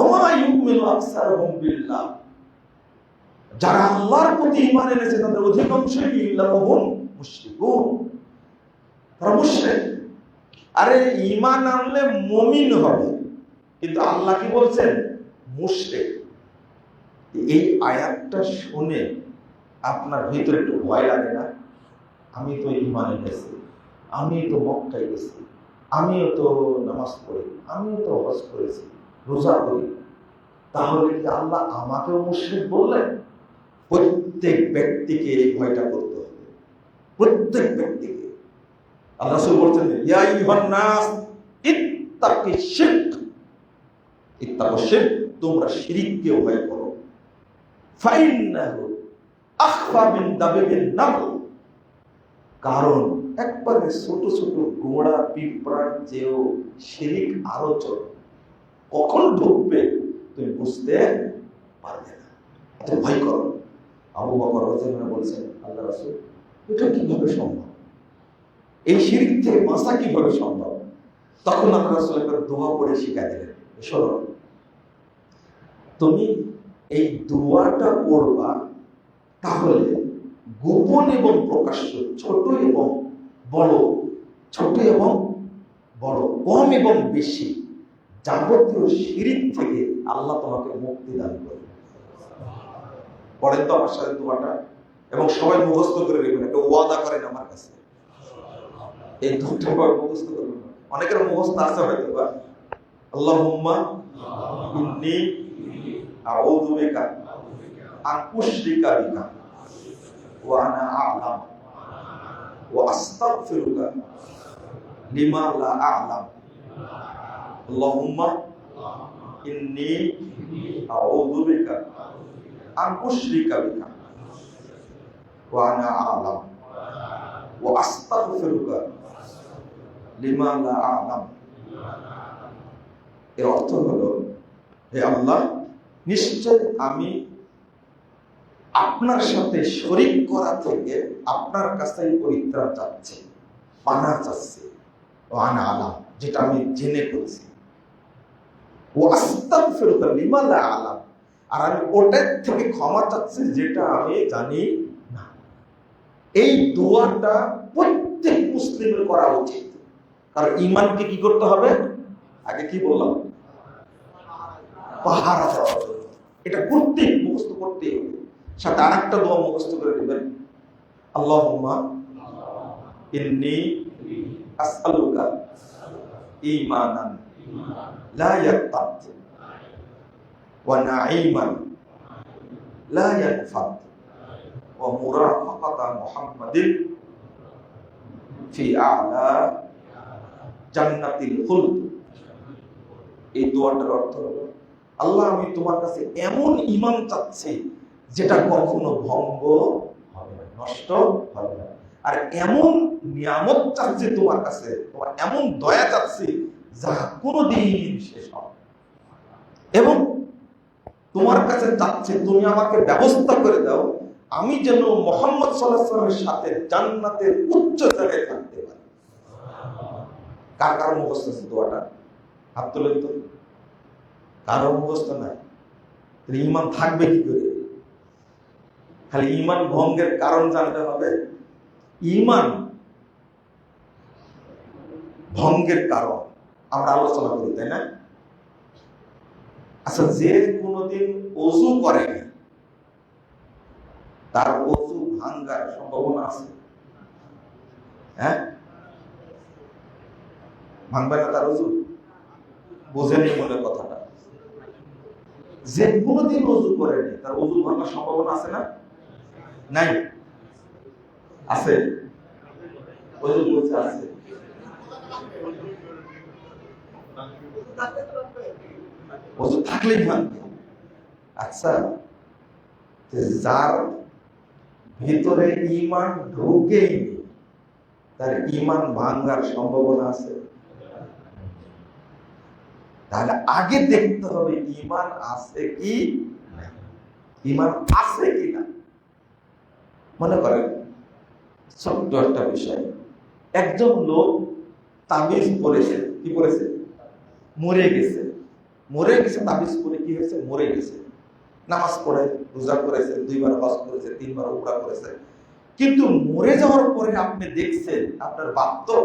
ওমা ইউমিনু আকসারুহুম বিল্লাহ, যারা আল্লাহর প্রতি ঈমান এনেছে তাদের অধিকাংশই ইল্লা ওয়া হুম মুশরিকুন, তারা মুশরিক। আরে ঈমান আনলে মুমিন হবে, কিন্তু আল্লাহ কি বলছেন? মুশরিক। এই আয়াতটা শুনে আপনার ভিতরে একটু ভয় লাগে না? আমি তো ঈমান এনেছি, আমি তো মক্কায় গেছি, আমিও তো নামাজ পড়ি, আমিও তো হজ করেছি, রোজা করি, তাহলে কি আল্লাহ আমাকেও মুশরিক বললেন? প্রত্যেক ব্যক্তিকে এই ভয়টা করতে হবে, প্রত্যেক ব্যক্তিকে। আল্লাহ রাসূল বলছেন, ইয়া আইয়ুহান নাস ইত্তাকিশ শিরক, ইত্তাকুশ শিরক, তোমরা শিরককে ভয় করো। ফাইন্নাহু আখফা মিন দাবিবিন নামল, কারণ একবারে ছোট ছোট গোড়া পিঁপড়ার চেয়েও শিরক আরো ছোট। কখন ঢুকবে তুমি বুঝতে পারবে না, এত ভয় করো। আবু বকর রাদিয়াল্লাহু বলছেন, আল্লাহ রাসূল এটা কিভাবে সম্ভব? এই শিরক থেকে বাঁচা কিভাবে সম্ভব? তখন আল্লাহ রাসূল একটা দোয়া পড়ে শিখিয়ে দিলেন, শোনো, তুমি এই দোয়াটা পড়বা, তাহলে গোপন এবং প্রকাশ্য, ছোট এবং বড়, ছোট এবং বড়, কম এবং বেশি যাবতীয় শিরক থেকে আল্লাহ তোমাকে মুক্তি দান করবে। পড়েন তো আমার সাথে দোয়াটা, এবং সবাই মুখস্থ করে নেবেন, একটা ওয়াদা করেন আমার কাছে, এই দুটো মুখস্থ করবেন। অনেকের মুখস্থ আছে হয়তো বা, আল্লাহুম্মা ইন্নী আউযু বিকা আন উশরিকা বিকা ওয়া আনা আ'লাম ওয়া আস্তাগফিরুকা লিমা লা আ'লাম। আল্লাহুম্মা ইন্নী আউযু বিকা আন উশরিকা বিকা ওয়া আনা আ'লাম ওয়া আস্তাগফিরুকা লিমা লা আ'লাম। এর অর্থ হলো, হে আল্লাহ, নিশ্চয় আমি আপনার সাথে শরীক করা থেকে আপনার কাছে পরিত্রাণ চাচ্ছি, পানা চাচ্ছি, ওয়ানা আলাম, যেটা আমি জেনে করেছি, ও আস্তাগফিরুকা লিমা লা আলাম, আর আমি ওটার থেকে ক্ষমা চাচ্ছি যেটা আমি জানি না। এই দোয়াটা প্রত্যেক মুসলিমের করা উচিত। কারণ ঈমানকে কি করতে হবে? আগে কি বললাম? পাহারা দেওয়া। এটা প্রত্যেক মুখস্থ করতেই হবে। সাথে আরেকটা দোয়া মুখস্থ করে দিবেন, আল্লাহুম্মা ইন্নী আসআলুকা ঈমানান লা ইয়ারতাদ ওয়া নাঈমান লা ইয়ানফাদ ওয়া মুরাফাকাতা মুহাম্মাদিন ফি আ'লা জান্নাতিল খুলদ। এই দোয়াটার অর্থ হলো, আল্লাহ, আমি তোমার কাছে এমন ঈমান চাচ্ছি যেটা কখনো ভঙ্গ হবে না, নষ্ট হবে না, আর এমন নিয়ামত চাচ্ছি তোমার কাছে, তোমার এমন দয়া চাচ্ছি যা কোনোদিন শেষ হবে, এবং তোমার কাছে চাচ্ছি তুমি আমাকে ব্যবস্থা করে দাও আমি যেন মুহাম্মদ সাল্লাল্লাহু আলাইহি ওয়াসাল্লামের সাথে জান্নাতের উচ্চ জায়গায় থাকতে পারি। কার কার মুখস্থ আছে দোয়াটা? হাত তুলে তো। কারো মুখস্থ নাই, ঈমান থাকবে কি করে? খালি ঈমান ভঙ্গের কারণ জানতে হবে। ঈমান ভঙ্গের কারণ আমরা আলোচনা করি, তাই না? আচ্ছা, যে কোনদিন ওযু করেনি তার ওযু ভাঙার সম্ভাবনা আছে? হ্যাঁ, ভাঙবে না তার ওযু? বোঝেনি মনে কথাটা। যে কোনদিন ওযু করেনি তার ওযু ভাঙার সম্ভাবনা আছে না? নাই? আছে। হুজুর বলছে আছে। হুজুর থাকলেই মানবে। আচ্ছা, যার ভিতরে ঈমান ঢুকেই তার ঈমান ভাঙার সম্ভাবনা আছে? তাহলে আগে দেখতে হবে ঈমান আছে কি না। ঈমান আছে কি না। মনে করেন ছোট্ট একটা বিষয়, একজন লোক তাবিজ পড়েছে, কি পড়েছে? মরে গেছে। মরে গেছে তাবিজ পড়ে, কি হয়েছে? মরে গেছে। নামাজ পড়ে, রোজা করেছে, 2 বার হজ করেছে, 3 বার উমরা করেছে, কিন্তু মরে যাওয়ার পরে আপনি দেখছেন আপনার বাপ তো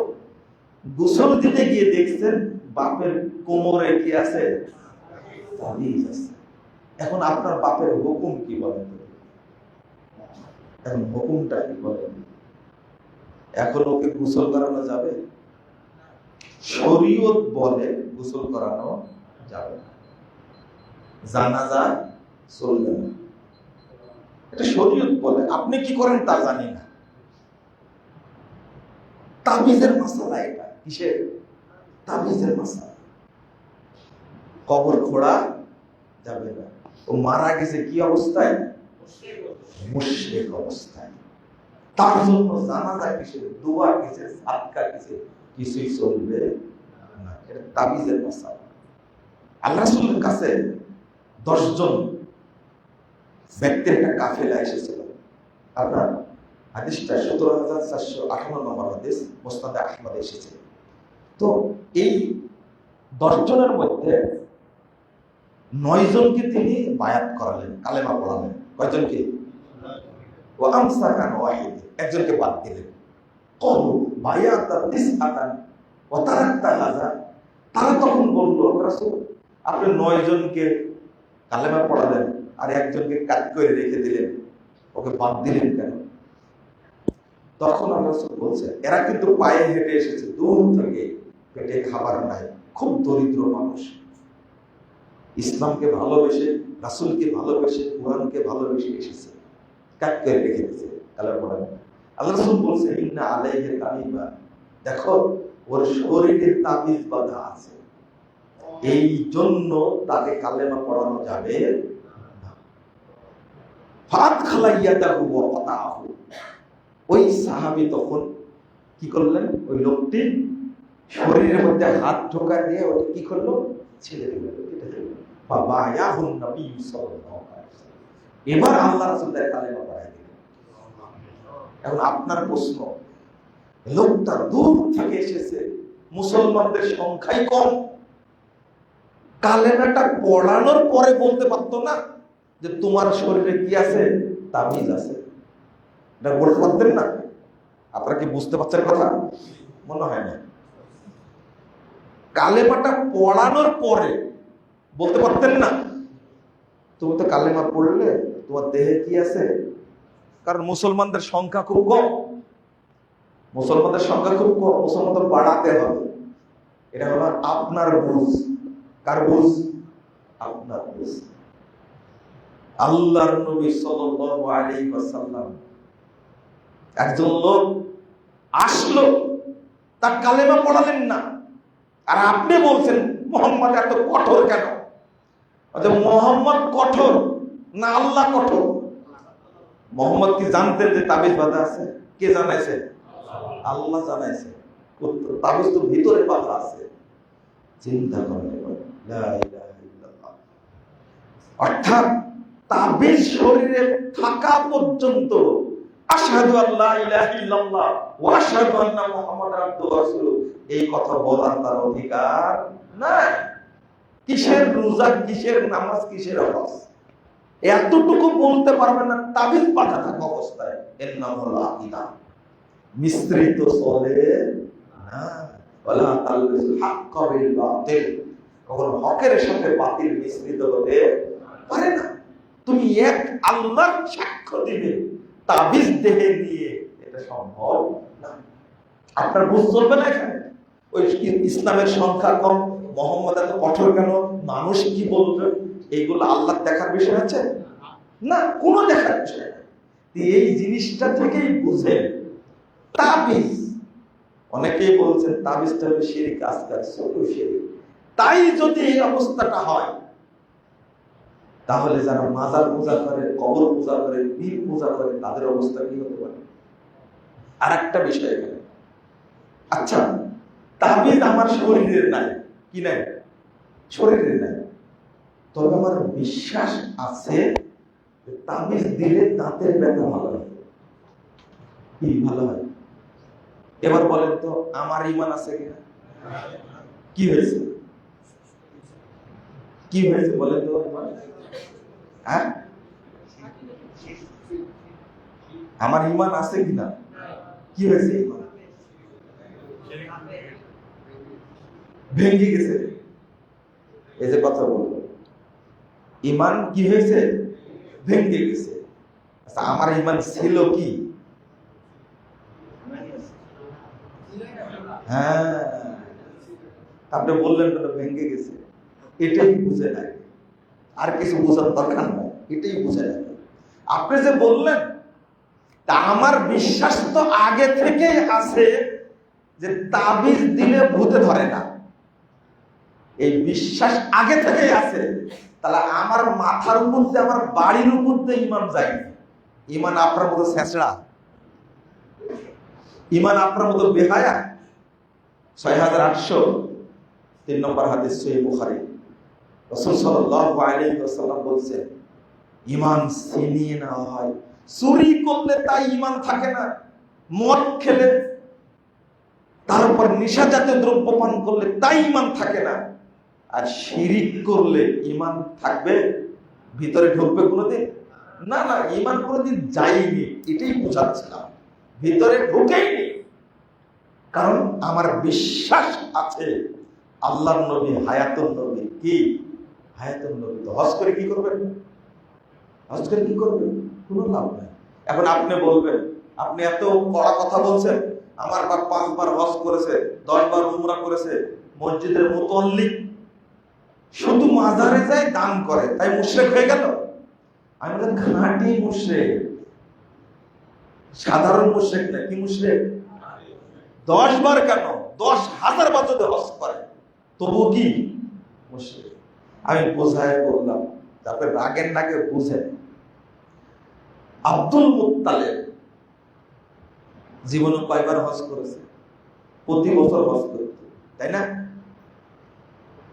গোসল দিতে গিয়ে দেখছেন বাপের কোমরে কি আছে? তাবিজ আছে। এখন আপনার বাপের হুকুম কি বলেন? এখন হুকুমটা কি বলেন? এখন ওকে গোসল করানো যাবে? শরীয়ত বলে গোসল করানো যাবে না, জানাজা চলবে না, এটা শরীয়ত বলে। আপনি কি করেন তা জানি না। তাবিজের মাসালা এটা। কিসের? তাবিজের মাসালা। কবর খোঁড়া যাবে না। ও মারা গেছে কি অবস্থায়? মুশরিক অবস্থায়। তার জন্য জানাজা কিসের, দোয়া কিসের, সাদকা কিসের, কিছুই চলবে না। এটা তাবিজের মাসালা। আল্লাহ রাসূলের কাছে 10 জন ব্যক্তির একটা কাফেলা এসেছিল। আপনার হাদিসটা 17,458 নম্বর হাদিস, মুসনাদে আহমদে এসেছে। তো এই 10 জনের মধ্যে 9 জনকে তিনি বায়াত করালেন, কালেমা পড়ালেন। কয়জনকে? ওয়া আমসাকান ওয়াহিদ, একজনকে বাদ দিলেন। ক্বালু বায়াতা তিসআতান ওয়া তারাকতা হাযা। তারা তখন বলল, রাসূল আপনি 9 জনকে কালেমা পড়ালেন আর একজনকে কাট করে রেখে দিলেন, ওকে বাদ দিলেন কেন? তখন আল্লাহ রাসূল বলছে, এরা কিন্তু পায়ে হেঁটে এসেছে দূর থেকে, পেটে খাবার নাই, খুব দরিদ্র মানুষ। ইসলামকে ভালোবেসে, রাসূলকে ভালোবেসে, কোরআনকে ভালোবেসে এসেছে, কাট করে রেখে দিয়েছে কালেমা পড়ালেন। আল্লাহ রাসূল বলছে, ইন্না আলাইহি তামিমা, দেখো ওর শরীরে তাবিজ বাঁধা আছে, এই জন্য তাকে কালেমা পড়ানো যাবে না। ফাত খালাইয়াদাহু ওয়া ফাতাহু, ওই সাহাবী তখন কি করলেন? ওই লোকটি শরীরের মধ্যে হাত ঢোকা দিয়ে ওটা কি করলো? ছেড়ে দিল। ফাবায়াহুন নবী সাল্লাল্লাহু আলাইহি ওয়াসাল্লাম, এবার আল্লাহ রাসূল তার কালেমা পড়ায় দিলেন। এখন আপনার প্রশ্ন, লোকটা দূর থেকে এসেছে, মুসলমানদের সংখ্যাই কম, কালেমাটা পড়ানোর পরে বলতে পারতো না যে তোমার শরীরে কি আছে? তাবিজ আছে? এটা বলতে পারতেন না? আপনারা কি বুঝতে পারছেন কথা? মনে হয় না। কালেমাটা পড়ানোর পরে বলতে পারতেন না তুমি তো কালেমা পড়লে তোমার দেহে কি আছে? কারণ মুসলমানদের সংখ্যা খুব কম, মুসলমানদের সংখ্যা খুব কম, মুসলমানদের বাড়াতে হবে। এটা হলো আপনার বুঝ। কার বুঝ? আপনার বুঝ। আল্লাহর নবী সাল্লাল্লাহু আলাইহি ওয়াসাল্লাম, একজন লোক আসলো, তার কালেমা পড়ালেন না, আর আপনি বলছেন মুহাম্মদ এত কঠোর কেন? মুহাম্মদ কঠোর না আল্লাহ কঠোর? মুহাম্মদ কি জানতেন যে তাবিজ বাঁধা আছে? কে জানাইছে? আল্লাহ জানাইছে। তাবিজ তো ভিতরে বাঁধা আছে। চিন্তা করেন, লা ইলাহা ইল্লাল্লাহ। অর্থাৎ তাবিজ শরীরে থাকা পর্যন্ত আশহাদু আল্লা ইলাহা ইল্লাল্লাহ ওয়া আশহাদু আন্না মুহাম্মাদার আবদুহু ওয়া রাসূলুহু, এই কথা বলার তার অধিকার নাই। কিসের রোজা, কিসের নামাজ, কিসের হজ, এতটুকু বলতে পারবে না তাবিজ বাঁধা থাকা অবস্থায়। এর নাম হলো আকীদা। মিশ্রিত চলে না। ওয়ালা তালবিসুল হাক্কা বিল বাতিল, কখনো হকের সাথে বাতিল মিশ্রিত হতে পারে না। তুমি এক আল্লাহর সাক্ষ্য দিবে তাবিজ দেহে নিয়ে, এটা সম্ভব না। আপনার বুঝ চলবে না এখানে। ওই ইসলামের সংখ্যা কম, মুহাম্মদ এত কঠোর কেন, মানুষ কি বলবে, এইগুলো আল্লাহ দেখার বিষয় আছে না, কোনো দেখার বিষয় না। এই জিনিসটা থেকেই বুঝে তাবিজ অনেকেই বলছেন তাবিজটা হলো শিরক আসগার, ছোট শিরক। তাই যদি এই অবস্থাটা হয়, তাহলে যারা মাজার পূজা করে, কবর পূজা করে, পীর পূজা করে, তাদের অবস্থা কি হতে পারে? আর একটা বিষয় এখানে, আচ্ছা তাবিজ আমার শরীরের নাই, কি নাই? শরীরের নাই, তবে আমার বিশ্বাস আছে তাবিজ দিলে দাঁতের ব্যথা ভালো হয়। কি ভালো হয়? এবার বলেন তো আমার ঈমান আছে কিনা? কি হয়েছে? কি হয়েছে বলেন তো? হ্যাঁ, আমার ঈমান আছে কিনা? কি হয়েছে? ঈমান ভেঙে গেছে। এই যে কথা বলবো, ঈমান কি হয়েছে? ভেঙে গেছে। আচ্ছা, আমার ঈমান ছিল কি? হ্যাঁ, আপনি বললেন কেন ভেঙে গেছে? এটাই বুঝে নাই, আর কিছু বোঝার দরকার নাই, এটাই বুঝে নাই। আপনি যে বললেন, তা আমার বিশ্বাস তো আগে থেকেই আছে যে তাবিজ দিলে ভূতে ধরে না, এই বিশ্বাস আগে থেকেই আছে। তাহলে আমার মাথার উপর দিয়ে, আমার বাড়ির উপর দিয়ে ঈমান যায়। ঈমান আপনার মতো ছেঁচড়া, ঈমান আপনার মতো বেহায়া। 6803 নম্বর হাদিস, সহিহ বুখারী। রাসূল সাল্লাল্লাহু আলাইহি ওয়াসাল্লাম বলেছেন, ঈমান ছিনিয়ে নেওয়া হয়। চুরি করলে তাই ঈমান থাকে না, মদ খেলে, তারপর নেশাজাতীয় দ্রব্য পান করলে তাই ঈমান থাকে না, আর শিরিক করলে ঈমান থাকবে? ভিতরে ঢুকবে কোনোদিন? না না, ঈমান কোনোদিন যায়নি, এটাই বোঝাচ্ছিলাম, ভিতরে ঢুকেইনি। কারণ আমার বিশ্বাস আছে আল্লাহর নবী হায়াতুন নবী। কি হায়াতুন নবী? তো হজ করে কি করবেন? হজ করে কি করবেন? কোনো লাভ নাই। এখন আপনি বলবেন, আপনি এত কড়া কথা বলছেন, আমার বাপ 5 বার হজ করেছে, 10 বার উমরা করেছে, মসজিদের মুতাল্লি, শুধু মাজারে যায় দান করে, তাই মুশরিক হয়ে গেল? আমি বলি খাঁটি মুশরিক, সাধারণ মুশরিক না। কি মুশরিক? 10 বার কেন, 10,000 বার যদি হজ করে তবু কি মুশরিক? আমি বোঝায় বললাম, তারপরে রাগের নাকে বুঝেন। আব্দুল মুত্তালিব জীবনে কয়বার হজ করেছে? প্রতি বছর হজ করত, তাই না?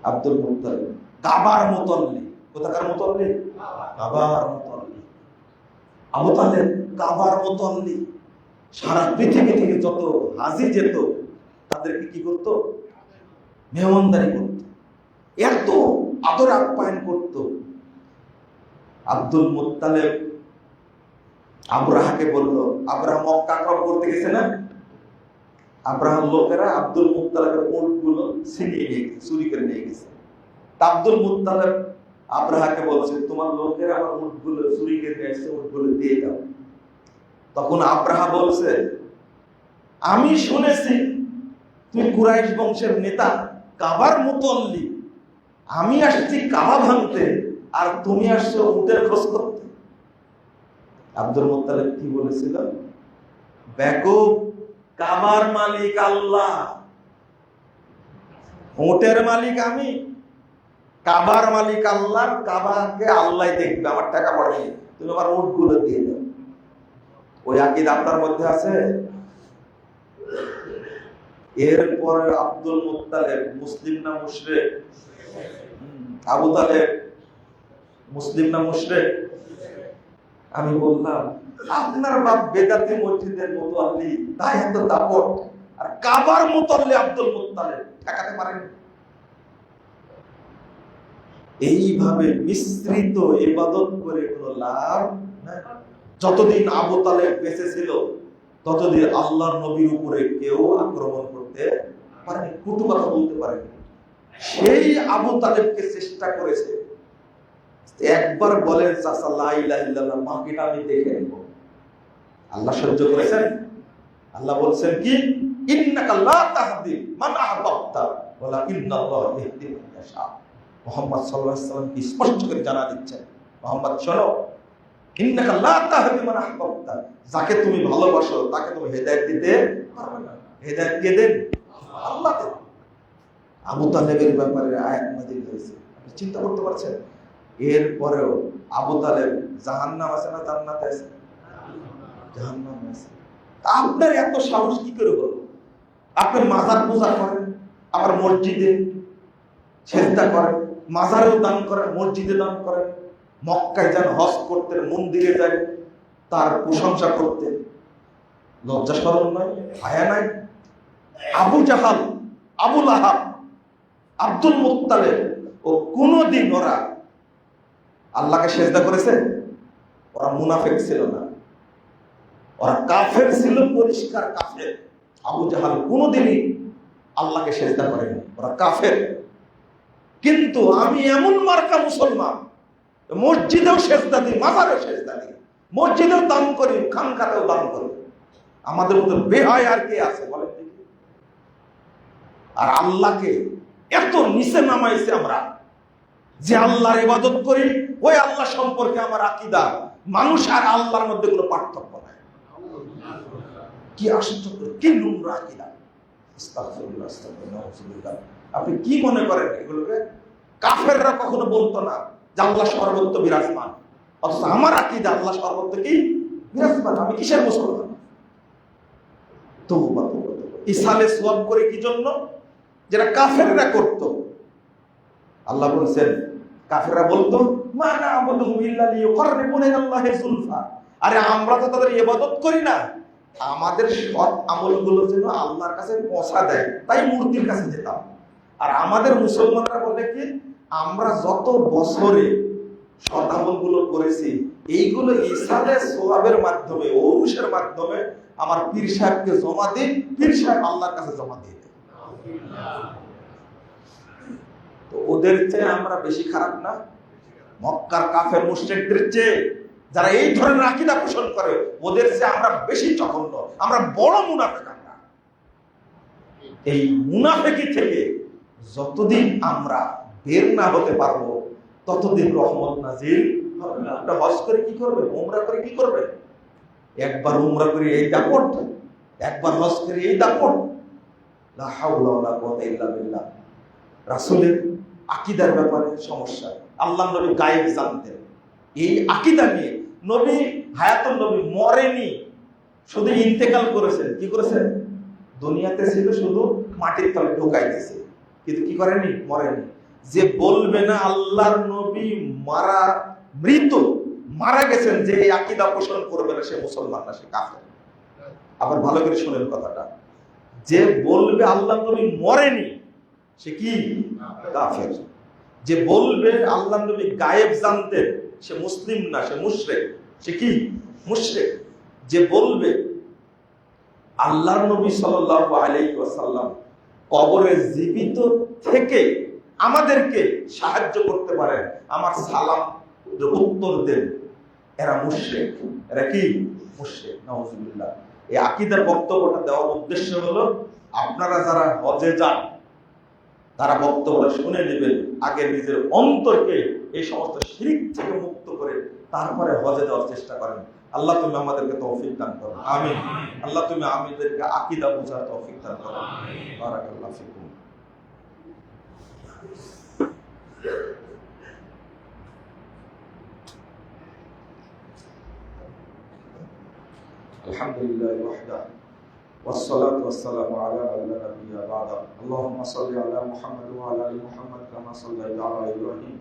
আব্দুল মুত্তালিব কাবার মুতাল্লি। কোথাকার মুতাল্লি? কাবার মুতাল্লি। আবু তালেব কাবার মুতাল্লি। সারা পৃথিবী থেকে যত হাজি যেত তাদেরকে কি করত? মেহমানদারি করত, এত আদর আপ্যায়ন করত। আব্দুল মুত্তালিব আব্রাহাকে বলল, আব্রাহা মক্কা আক্রমণ করতে গেছে না, আব্রাহাম লোকেরা আব্দুল মুত্তালিবের উটগুলো ছিনিয়ে নিয়ে গেছে, চুরি করে নিয়ে গেছে। আব্দুল মুত্তালিব আব্রাহাকে বলছে, তোমার লোকেরা আমার উটগুলো চুরি করে নিয়ে এসেছে, উটগুলো দিয়ে দাও। তখন আব্রাহা বলছে, আমি শুনেছি তুমি কুরাইশ বংশের নেতা, কাবার মুতাল্লি, আমি আসছি কাবা ভাঙতে, আর তুমি আসছো উটের খোঁজ করতে। আব্দুল মুত্তালিব কি বলেছিল? বেকুব, কাবার মালিক আল্লাহ, উটের মালিক আমি, কাবার মালিক আল্লাহ, কাবাকে আল্লাহ দেখবে, আমার টাকা পড়ে, তুমি আমার উটগুলো দিয়ে দাও। ওই আকীদা আপনার মধ্যে আছে? এরপরে আব্দুল মুত্তালিব মুসলিম না মুশরিক? আবু তালেব মুসলিম না মুশরিক? আমি বললাম, আপনার বাপ বেদাতি মসজিদের মুতাল্লি, তাই এত দাপট, আর কাবার মুতাল্লি আব্দুল মুত্তালিব ঠেকাতে পারেন? এইভাবে মিশ্রিত ইবাদত করে কোনো লাভ নাই। যতদিন আবু তালেব বেঁচে ছিল ততদিন আল্লাহর নবীর উপরে কেউ আক্রমণ করতে পারেনি, কটু কথা বলতে পারেনি। সেই আবু তালেবকে চেষ্টা করেছে, একবার বলেন চাচা লা ইলাহা ইল্লাল্লাহ, বাকিটা আমি দেখে নেব। আল্লাহ সহ্য করেছেন? আল্লাহ বলছেন কি? ইন্নাকা লা তাহদি মান আহবাবতা ওয়ালাকিন্নাল্লাহ ইয়াহদি মান ইয়াশা। মুহাম্মদ সাল্লাল্লাহু আলাইহি ওয়াসাল্লাম কি স্পষ্ট করে জানা দিচ্ছেন, মুহাম্মদ শোনো, ইন্নাকা লা তাহদি মান আহবাবতা, যাকে তুমি ভালোবাসো তাকে তুমি হেদায়েত দিতে পারবে না। হেদায়েত কে দেন? আল্লাহ দেন। আবু তালেবের ব্যাপারে আয়াত নাযিল হয়েছে, আপনি চিন্তা করতে পারছেন? এরপরেও আবু তালেব জাহান্নাম আছে না জান্নাতে আছে? জাহান্নামে আছে। আপনার এত সাহস কি করে হলো? আপনি মাজার পূজা করেন, আবার মসজিদে সেজদা করেন, মাজারেও দান করেন, মসজিদে দান করেন, মক্কায় যান হজ করতে, মন্দিরে যান তার প্রশংসা করতে, লজ্জা শরম নয়, হায়া নাই? আবু জাহাল, আবু লাহাব, আব্দুল মুত্তালিব ও কোনদিন ওরা আল্লাহকে সেজদা করেছে? ওরা মুনাফিক ছিল না, ওরা কাফের ছিল, পরিষ্কার কাফের। আবু জাহাল কোনদিনই আল্লাহকে সেজদা করেনি, ওরা কাফের। কিন্তু আমি এমন মার্কা মুসলমান, মসজিদেও সেজদা দিই, মাজারেও সেজদা দিই, মসজিদেও দান করি, খানকাতেও দান করি। আমাদের মধ্যে বেহায় আর কে আছে বলেন? আর আল্লাহকে এত নিচে নামাইছে আমরা, যে আল্লাহর ইবাদত করি, ওই আল্লাহ সম্পর্কে আমার আকীদা মানুষ আর আল্লাহর মধ্যে কোনো পার্থক্য নাই। কি আশ্চর্য, কি নোংরা আকীদা! আস্তাগফিরুল্লাহ, আস্তাগফিরুল্লাহ। আপনি কি মনে করেন এগুলোকে? কাফেররা কখনো বলতো না যে আল্লাহ সর্বত্র বিরাজমান, অথচ আমার আকীদা আল্লাহ সর্বত্র কি বিরাজমান। আমি কিসের মুসলমান? তওবা তওবা। ইসালে সওয়াব করে কি জন্য? যেটা কাফেররা করত। আল্লাহ বলেছেন, কাফেররা বলতো মা না'বুদুহুম ইল্লা লিয়ুকাররিবুনা ইলাল্লাহি যুলফা। আরে আমরা তো তাদের ইবাদত করি না, আমাদের সৎ আমলগুলো যেন আল্লাহর কাছে পৌঁছা দেয়, তাই মূর্তির কাছে যেতাম। আর আমাদের মুসলমানরা বলে কি, আমরা যত বছরে সৎ আমলগুলো করেছি, এইগুলো ইসালে সওয়াবের মাধ্যমে, ঔরসের মাধ্যমে আমার পীর সাহেবকে জমা দিই, পীর সাহেব আল্লাহর কাছে জমা দিয়ে দেয়। তো ওদের চেয়ে আমরা বেশি খারাপ না? মক্কার কাফের মুশরিকদের চেয়ে যারা এই ধরনের আকীদা পোষণ করে, ওদের চেয়ে আমরা বেশি জঘন্য, আমরা বড় মুনাফিক। আমরা এই মুনাফিকি থেকে যতদিন আমরা বের না হতে পারবো, ততদিন রহমত নাজিল হবে না। আমরা হজ করে কি করবে, উমরা করে কি করবে? একবার উমরা করে এই দাপট, একবার হজ করে এই দাপট। লা হাওলা ওয়ালা কুওয়াতা ইল্লা বিল্লাহ। রাসূলের আকীদার ব্যাপারে সমস্যা। আল্লাহ নবী গায়েব জানতেন। এই আকীদা নিয়ে নবী হায়াতুন নবী মরেনি, শুধু ইন্তেকাল করেছেন। কি করেছেন? দুনিয়াতে ছিল, শুধু মাটির তলে ঢোকাই দিয়েছে, কিন্তু কি করেনি? মরেনি। যে বলবে না আল্লাহর নবী মৃত, মারা গেছেন, যে এই আকীদা পোষণ করবে না, সে মুসলমান না, সে কাফের। আবার ভালো করে শুনেন কথাটা, যে বলবে আল্লাহর নবী মরেনি, সে কি? কাফের। যে বলবে আল্লাহর নবী গায়েব জানতেন, সে মুসলিম না, সে মুশরিক। সে কি? মুশরিক। যে বলবে আল্লাহর নবী সাল্লাল্লাহু আলাইহি ওয়াসাল্লাম কবরে জীবিত থেকে আমাদেরকে সাহায্য করতে পারেন, আমার সালাম উত্তর দেন, এরা মুশরিক। এরা কি? মুশরিক। নাউজুবিল্লাহ। এই আকীদার বক্তব্যটা দেওয়ার উদ্দেশ্য হলো, আপনারা যারা হজে যান তারা বক্তব্যটা শুনে নেবেন, আগে নিজের অন্তরকে এই সমস্ত শিরক থেকে মুক্ত করে তারপরে হজে যাওয়ার চেষ্টা করেন। আল্লাহ তুমি আমাদেরকে তৌফিক দান করো, আমিন। আল্লাহ তুমি আমাদেরকে আকীদা বোঝার তৌফিক দান করো। বারাকাল্লাহু ফিকুম। আলহামদুলিল্লাহ ওয়াহদা والصلاة والسلام على من لا نبي بعده اللهم صل على محمد وعلى آل محمد كما صليت على إبراهيم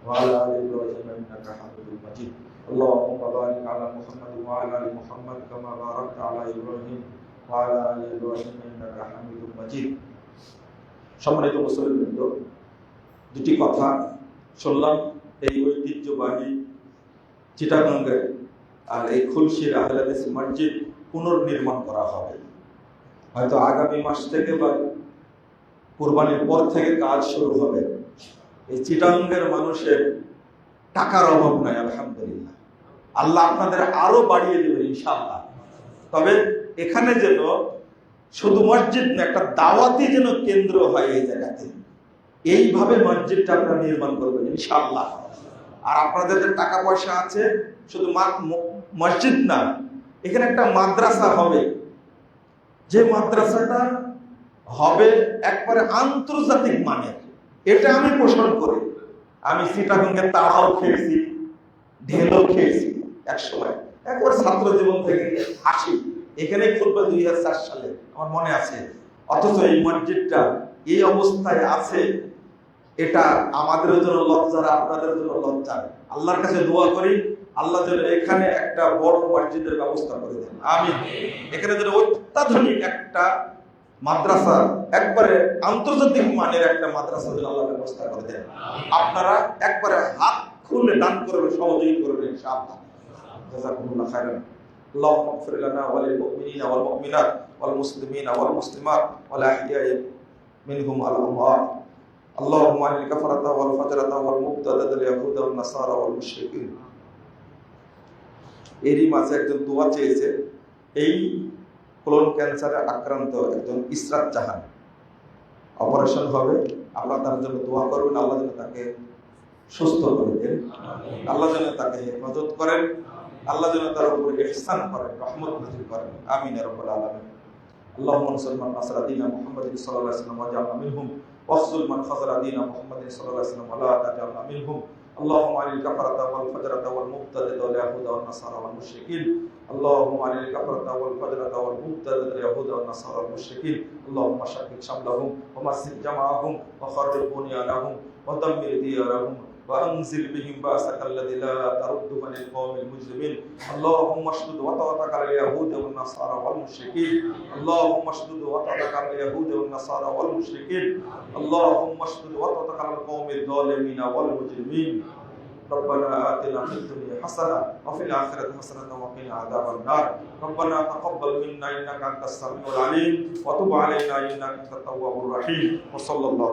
وعلى آل إبراهيم إنك حميد مجيد اللهم بارك على محمد وعلى آل محمد كما باركت على إبراهيم وعلى آل إبراهيم إنك حميد مجيد। সম্মানিত মুসলিমবৃন্দ, দুটি কথা শুনলাম। এই ঐতিহ্যবাহী চিটাগাঙ্গে আর এই খুলশির আহলে হাদিস মসজিদ পুনর্নির্মাণ করা হবে, হয়তো আগামী মাস থেকে বা কুরবানির পর থেকে কাজ শুরু হবে। এই চিটাগাঙ্গের মানুষের টাকার অভাব নাই, আলহামদুলিল্লাহ। আল্লাহ আপনাদের আরো বাড়িয়ে দেবে ইনশাআল্লাহ। তবে এখানে যেন শুধু মসজিদ না, একটা দাওয়াতি যেন কেন্দ্র হয় এই জায়গাতে, এইভাবে মসজিদটা আপনারা নির্মাণ করবেন ইনশাআল্লাহ। আর আপনাদের যে টাকা পয়সা আছে, শুধু মসজিদ না, এখানে একটা মাদ্রাসা হবে, যে মাদ্রাসাটা হবে একবারে আন্তর্জাতিক মানের, এটা আমি পোষণ করি। আমি চিটাগংকে তাড়াও খেয়েছি, ঢেলও খেয়েছি এক সময়, একবার ছাত্র জীবন থেকে আসি। এখানে খুলবে 2004 সালে, আমার মনে আছে। অথচ এই মসজিদটা এই অবস্থায় আছে, এটা আমাদের জন্য লজ্জার, আপনাদের জন্য লজ্জার। আল্লাহর কাছে দোয়া করি, আল্লাহ যেন এখানে একটা বড় মসজিদের ব্যবস্থা করে দেন, আমিন। এখানে যেন অত্যাধুনিক একটা মাদ্রাসা, একবারে আন্তর্জাতিক মানের একটা মাদ্রাসা যেন আল্লাহ ব্যবস্থা করে দেন। আপনারা একবারে হাত খুলে দান করবেন, সহযোগিতা করবেন ইনশাআল্লাহ। জাযাকুমুল্লাহ খাইরান। আল্লাহুম্মা ইগফির লানা ওয়া লিল মুমিনিনা ওয়াল মুমিনাত ওয়াল মুসলিমিনা ওয়াল মুসলিমাত ওয়াল আহইয়াই মিনহুম ওয়াল আমওয়াত। আল্লাহুম্মা আনিল কাফারাতা ওয়াল ফাজরাতা ওয়াল মুবতাদাতা লিল ইয়াহুদা ওয়ান নাসারা ওয়াল মুশরিকিন। এরই মাঝে একজন দোয়া চেয়েছে, এই কোলন ক্যান্সারে আক্রান্ত একজন ইসরাত জাহান, অপারেশন হবে, আল্লাহ তার জন্য দোয়া করবেন, আল্লাহ যেন তাকে সুস্থ করে দেন, আল্লাহ যেন তাকে হেফাজত করেন, আল্লাহ যেন তার উপর ইহসান করেন, রহমত নাযিল করেন, আমিন ইয়া রাব্বাল আলামিন। আল্লাহুম্মা নসর মান নাসারা দীনা মুহাম্মাদিন সাল্লাল্লাহু আলাইহি ওয়াসাল্লাম ওয়াজআলনা মিনহুম ওয়াখযুল মান খাযালা দীনা মুহাম্মাদিন সাল্লাল্লাহু আলাইহি ওয়াসাল্লাম ওয়া লা তাজআলনা মিনহুম। আল্লাহুম্মা আনিল কাফারাতা ওয়াল ফাজরাতা ওয়াল মুবতাদিতা ওয়াল ইয়াহুদা ওয়ান নাসারা ওয়াল মুশরিকিন। اللهم على الكفرة والفجرة والمبتدأ اليهود والنصارى المشركين. اللهم شكك شملهم ومسك جمعهم وخرب بنيانهم ودمر ديارهم وأنزل بهم بأسك الذي لا ترده عن القوم المجرمين. اللهم اشدد وطأتك على اليهود والنصارى والمشركين. اللهم اشدد وطأتك على اليهود والنصارى والمشركين. اللهم اشدد وطأتك على القوم الظالمين والمجرمين. ربنا آتنا في الدنيا حسنة وفي الآخرة حسنة وقنا عذاب النار. ربنا تقبل منا إنك أنت السميع العليم وتب علينا إنك أنت التواب الرحيم. وصلى الله